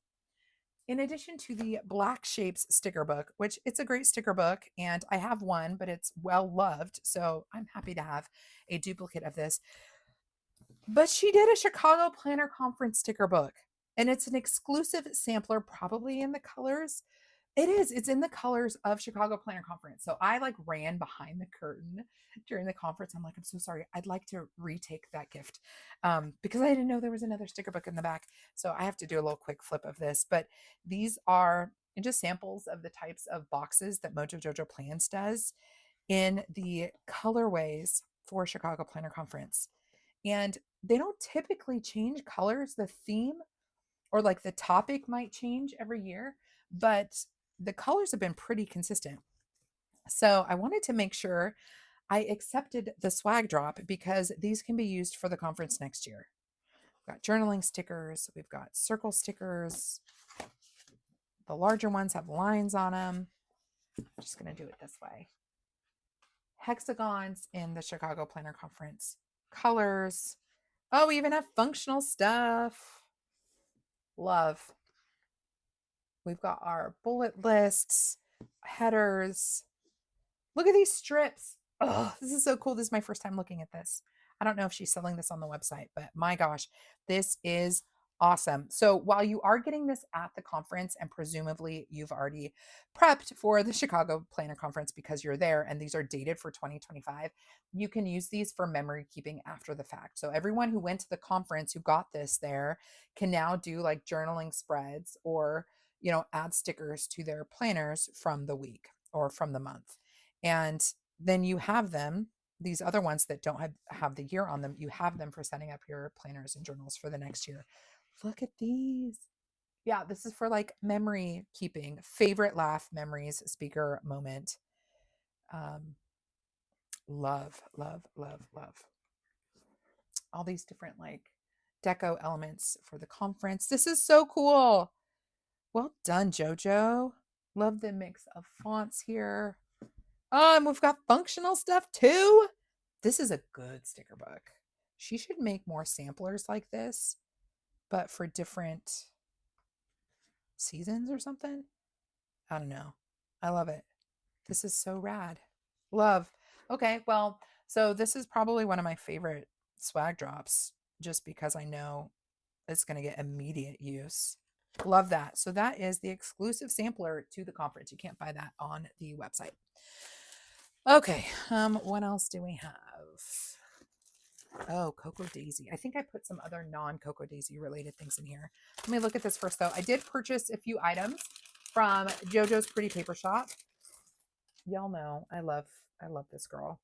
in addition to the Black Shapes sticker book, which it's a great sticker book, and I have one, but it's well loved. So I'm happy to have a duplicate of this. But she did a Chicago Planner Conference sticker book, and it's an exclusive sampler, probably in the colors. It is. It's in the colors of Chicago Planner Conference. So I like ran behind the curtain during the conference. I'm like, I'm so sorry. I'd like to retake that gift, because I didn't know there was another sticker book in the back. So I have to do a little quick flip of this. But these are just samples of the types of boxes that Mojo Jojo Plans does in the colorways for Chicago Planner Conference. And they don't typically change colors. The theme or like the topic might change every year, but the colors have been pretty consistent. So I wanted to make sure I accepted the swag drop, because these can be used for the conference next year. We've got journaling stickers. We've got circle stickers. The larger ones have lines on them. I'm just going to do it this way. Hexagons in the Chicago Planner Conference colors. Oh, we even have functional stuff. Love. We've got our bullet lists, headers. Look at these strips. Oh, this is so cool. This is my first time looking at this. I don't know if she's selling this on the website, but my gosh, this is Awesome. So while you are getting this at the conference, and presumably you've already prepped for the Chicago Planner Conference because you're there and these are dated for 2025, you can use these for memory keeping after the fact. So everyone who went to the conference who got this there can now do like journaling spreads or, add stickers to their planners from the week or from the month. And then you have them, these other ones that don't have the year on them, you have them for setting up your planners and journals for the next year. Look at these. Yeah, this is for like memory keeping, favorite laugh memories, speaker moment. Um, love, love, love, love. All these different like deco elements for the conference. This is so cool. Well done, JoJo. Love the mix of fonts here. Oh, and we've got functional stuff too. This is a good sticker book. She should make more samplers like this, but for different seasons or something. I don't know. I love it. This is so rad. Love. Okay, well, so this is probably one of my favorite swag drops just because I know it's going to get immediate use. Love that. So that is the exclusive sampler to the conference. You can't buy that on the website. Okay, what else do we have? Oh, Cocoa Daisy. I think I put some other non-Cocoa Daisy related things in here. Let me look at this first though. I did purchase a few items from JoJo's Pretty Paper Shop. Y'all know I love this girl.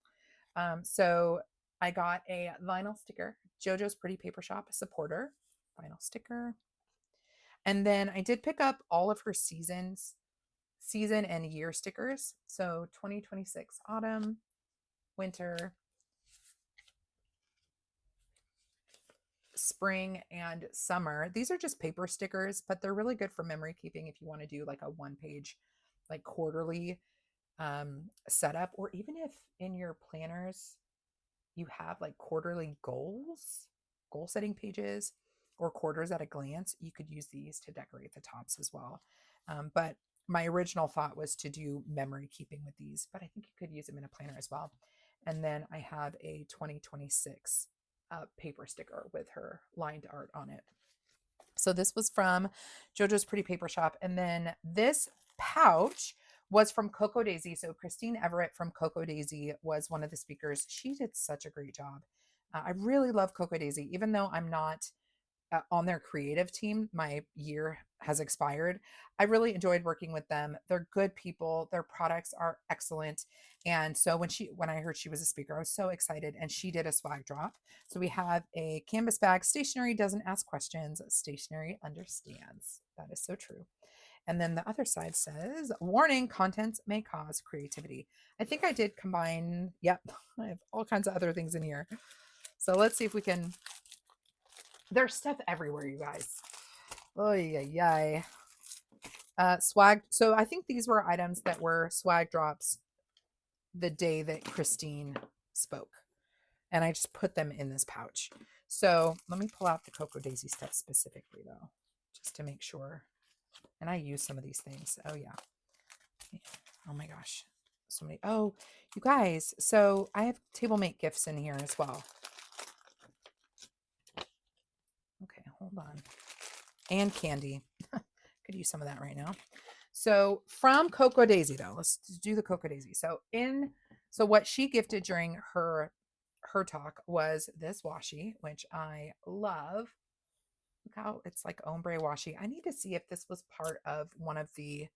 So I got a vinyl sticker, JoJo's Pretty Paper Shop supporter vinyl sticker. And then I did pick up all of her season and year stickers. So 2026 autumn, winter, spring, and summer. These are just paper stickers, but they're really good for memory keeping if you want to do like a one page, like quarterly setup, or even if in your planners you have like quarterly goal setting pages, or quarters at a glance, you could use these to decorate the tops as well. But my original thought was to do memory keeping with these, but I think you could use them in a planner as well. And then I have a 2026 paper sticker with her lined art on it. So this was from JoJo's Pretty Paper Shop. And then this pouch was from Cocoa Daisy. So Christine Everett from Cocoa Daisy was one of the speakers. She did such a great job. I really love Cocoa Daisy, even though I'm not on their creative team. My year has expired. I really enjoyed working with them. They're good people. Their products are excellent. And so when I heard she was a speaker, I was so excited, and she did a swag drop. So we have a canvas bag. Stationery doesn't ask questions. Stationery understands. That is so true. And then the other side says, warning, contents may cause creativity. I think I did combine, yep, I have all kinds of other things in here. So let's see if we can, there's stuff everywhere, you guys. Oh, yeah. Swag. So I think these were items that were swag drops the day that Christine spoke. And I just put them in this pouch. So let me pull out the Cocoa Daisy stuff specifically though, just to make sure. And I use some of these things. Oh yeah. Oh my gosh. So many. Oh, you guys. So I have table mate gifts in here as well. Okay, hold on. And candy. Could use some of that right now. So from Cocoa Daisy though, let's do the Cocoa Daisy. So what she gifted during her talk was this washi, which I love. Look how it's like ombre washi. I need to see if this was part of one of the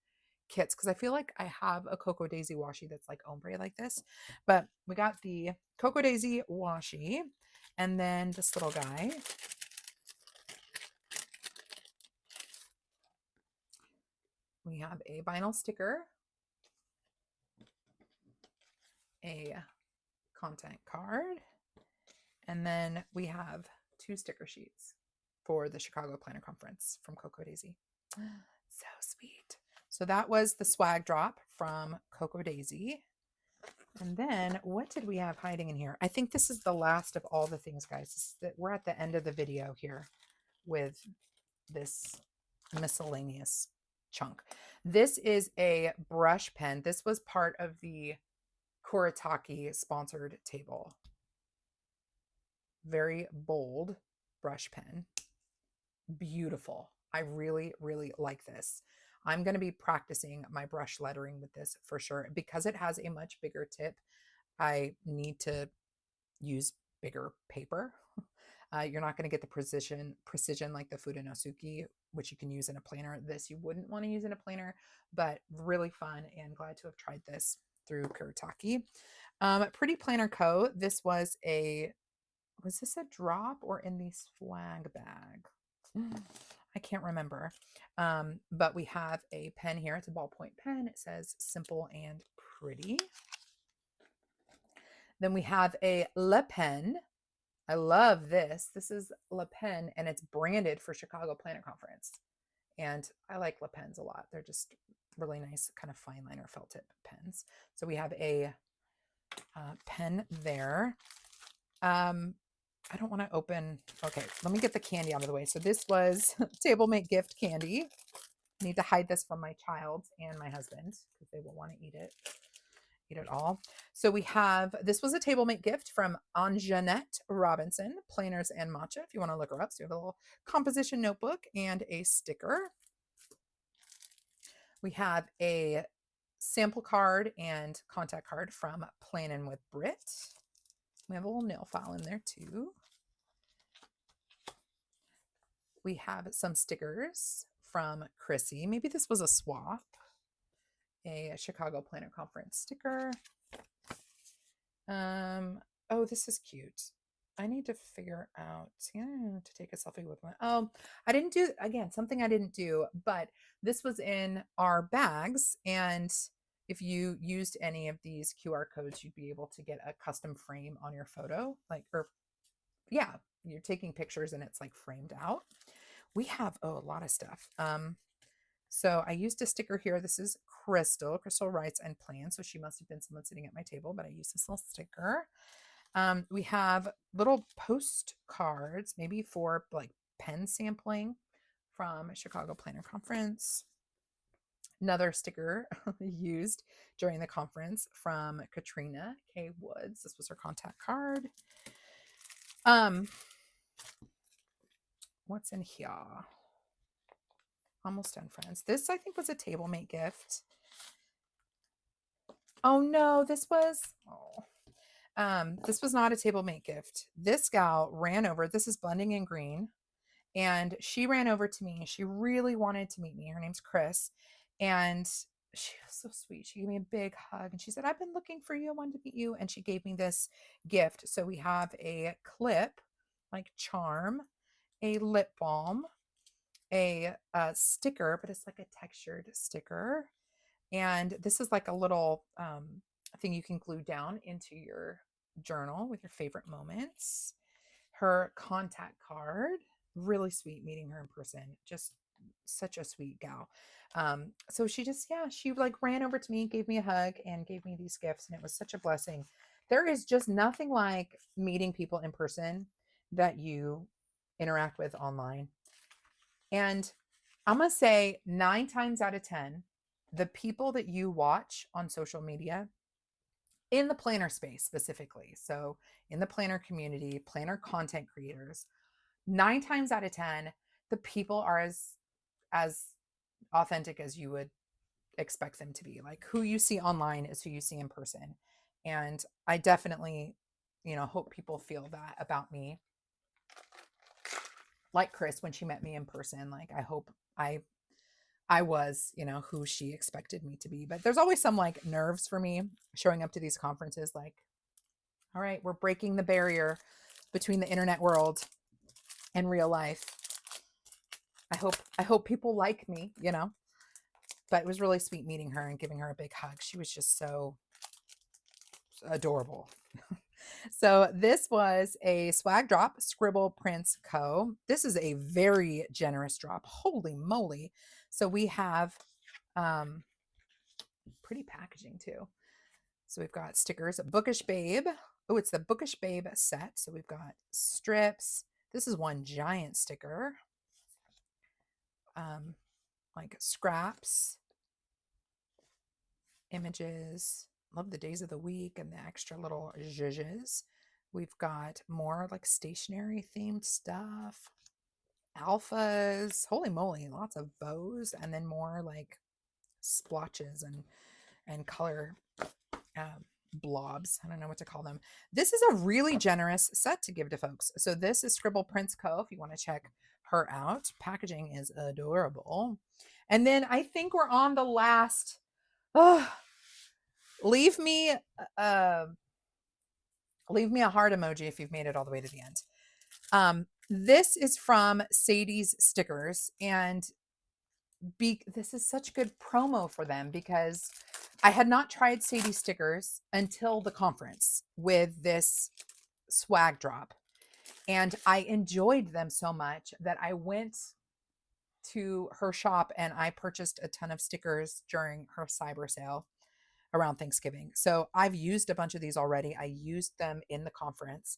kits, because I feel like I have a Cocoa Daisy washi that's like ombre like this. But we got the Cocoa Daisy washi, and then this little guy. We have a vinyl sticker, a content card, and then we have 2 sticker sheets for the Chicago Planner Conference from Cocoa Daisy. So sweet. So that was the swag drop from Cocoa Daisy. And then what did we have hiding in here? I think this is the last of all the things, guys. We're at the end of the video here with this miscellaneous chunk. This is a brush pen. This was part of the Kuretake sponsored table. Very bold brush pen. beautiful. I really, really like this. I'm going to be practicing my brush lettering with this for sure. Because it has a much bigger tip, I need to use bigger paper. You're not going to get the precision like the Fudenosuke, which you can use in a planner. This you wouldn't want to use in a planner, but really fun and glad to have tried this through Kuretake. Pretty Planner Co. This was this a drop or in the swag bag? I can't remember. But we have a pen here. It's a ballpoint pen. It says simple and pretty. Then we have a Le Pen. I love this. This is Le Pen and it's branded for Chicago Planner Conference. And I like Le Pens a lot. They're just really nice kind of fine liner felt tip pens. So we have a pen there. I don't want to open. Okay, let me get the candy out of the way. So this was Table Mate gift candy. I need to hide this from my child and my husband because they will want to eat it all. So we have, this was a Table Mate gift from Anjanette Robinson, Planners and Matcha, if you want to look her up. So you have a little composition notebook and a sticker. We have a sample card and contact card from Plannin' with Brit. We have a little nail file in there too. We have some stickers from Chrissy. Maybe this was a swap. A Chicago Planner Conference sticker. Oh, this is cute. I need to figure out to take a selfie with my, I didn't do, again, something I didn't do, but this was in our bags. And if you used any of these QR codes, you'd be able to get a custom frame on your photo, yeah, you're taking pictures and it's like framed out. We have, a lot of stuff. So I used a sticker here. This is Crystal. Crystal writes and plans. So she must have been someone sitting at my table, but I used this little sticker. We have little postcards, maybe for like pen sampling from Chicago Planner Conference. Another sticker used during the conference from Katrina K. Woods. This was her contact card. What's in here? Almost done, friends. This, I think, was a Table Mate gift. Oh, no, this was not a Table Mate gift. This gal ran over. This is Blending in Green. And she ran over to me. She really wanted to meet me. Her name's Chris. And she was so sweet. She gave me a big hug. And she said, I've been looking for you. I wanted to meet you. And she gave me this gift. So we have a clip, like charm, a lip balm, a sticker, but it's like a textured sticker. And this is like a little thing you can glue down into your journal with your favorite moments. Her contact card, really sweet meeting her in person. Just such a sweet gal. So she like ran over to me, gave me a hug, and gave me these gifts. And it was such a blessing. There is just nothing like meeting people in person that you interact with online. And I'm going to say 9 times out of 10, the people that you watch on social media in the planner space specifically, so in the planner community, planner content creators, 9 times out of 10, the people are as authentic as you would expect them to be. Like who you see online is who you see in person. And I definitely, hope people feel that about me. Like Chris, when she met me in person, like I hope I was, who she expected me to be. But there's always some like nerves for me showing up to these conferences. Like, all right, we're breaking the barrier between the internet world and real life. I hope people like me, But it was really sweet meeting her and giving her a big hug. She was just so adorable. So this was a swag drop, Scribble Prints Co. This is a very generous drop. Holy moly. So we have pretty packaging too. So we've got stickers, Bookish Babe. Oh, it's the Bookish Babe set. So we've got strips. This is one giant sticker. Like scraps, images. Love the days of the week and the extra little zhuzhes. We've got more like stationery themed stuff. alphas. Holy moly, lots of bows, and then more like splotches and color blobs. I don't know what to call them. This is a really generous set to give to folks. So this is Scribble Prince Co. If you want to check her out, packaging is adorable. And then I think we're on the last. Oh, leave me uh, leave me a heart emoji if you've made it all the way to the end. This is from Sadie's Stickers, and this is such good promo for them because I had not tried Sadie stickers until the conference with this swag drop. And I enjoyed them so much that I went to her shop and I purchased a ton of stickers during her cyber sale around Thanksgiving. So I've used a bunch of these already. I used them in the conference,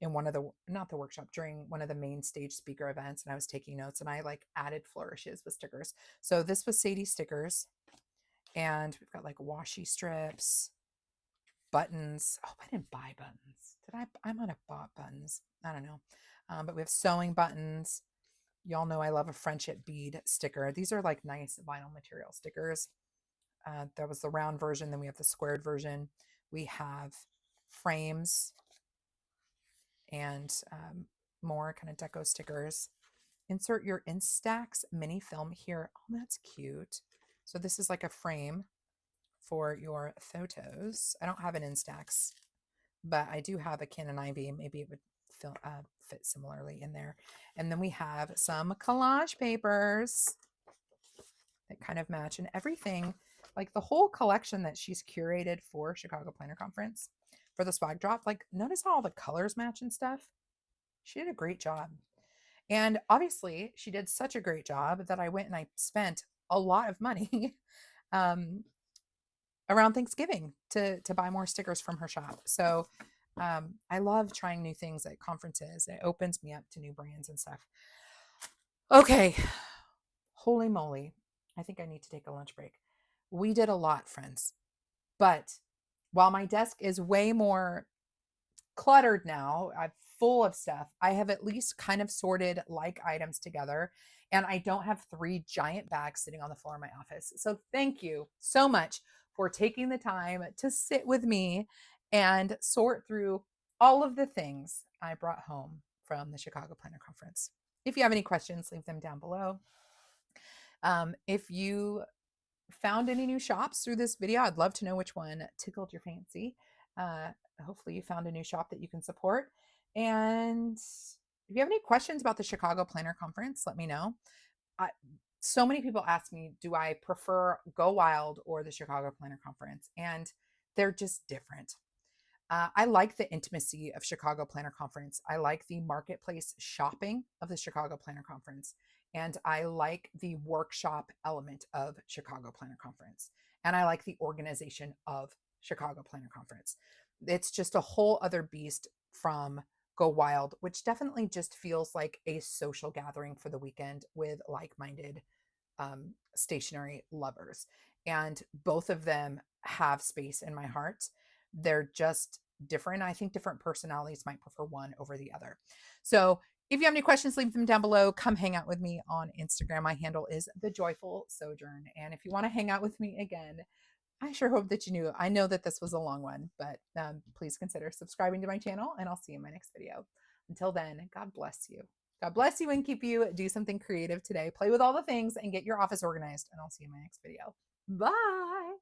in one of the, not the workshop, during one of the main stage speaker events, and I was taking notes and I like added flourishes with stickers. So this was Sadie stickers, and we've got like washi strips, buttons. Oh, I didn't buy buttons. Did I? I might have bought buttons. I don't know. But we have sewing buttons. Y'all know I love a friendship bead sticker. These are like nice vinyl material stickers. That was the round version. Then we have the squared version. We have frames and more kind of deco stickers. Insert your Instax mini film here. Oh, that's cute. So this is like a frame for your photos. I don't have an Instax, but I do have a Canon Ivy. Maybe it would fit similarly in there. And then we have some collage papers that kind of match, and everything, like the whole collection that she's curated for Chicago Planner Conference for the swag drop. Like, notice how all the colors match and stuff. She did a great job. And obviously, she did such a great job that I went and I spent a lot of money um, around Thanksgiving to buy more stickers from her shop. So I love trying new things at conferences. It opens me up to new brands and stuff. Okay, holy moly. I think I need to take a lunch break. We did a lot, friends. But while my desk is way more cluttered now, I'm full of stuff, I have at least kind of sorted like items together, and I don't have 3 giant bags sitting on the floor in my office. So thank you so much for taking the time to sit with me and sort through all of the things I brought home from the Chicago Planner Conference. If you have any questions, leave them down below. If you found any new shops through this video, I'd love to know which one tickled your fancy. Uh, Hopefully you found a new shop that you can support. And if you have any questions about the Chicago Planner Conference, let me know. So many people ask me, do I prefer Go Wild or the Chicago Planner Conference? And they're just different. I like the intimacy of Chicago Planner Conference. I like the marketplace shopping of the Chicago Planner Conference. And I like the workshop element of Chicago Planner Conference. And I like the organization of Chicago Planner Conference. It's just a whole other beast from Go Wild, which definitely just feels like a social gathering for the weekend with like-minded stationery lovers. And both of them have space in my heart. They're just different. I think different personalities might prefer one over the other. So if you have any questions, leave them down below. Come hang out with me on Instagram. My handle is The Joyful Sojourn. And if you want to hang out with me again, I sure hope that you knew. I know that this was a long one, but please consider subscribing to my channel, and I'll see you in my next video. Until then, God bless you. God bless you and keep you. Do something creative today. Play with all the things and get your office organized, and I'll see you in my next video. Bye.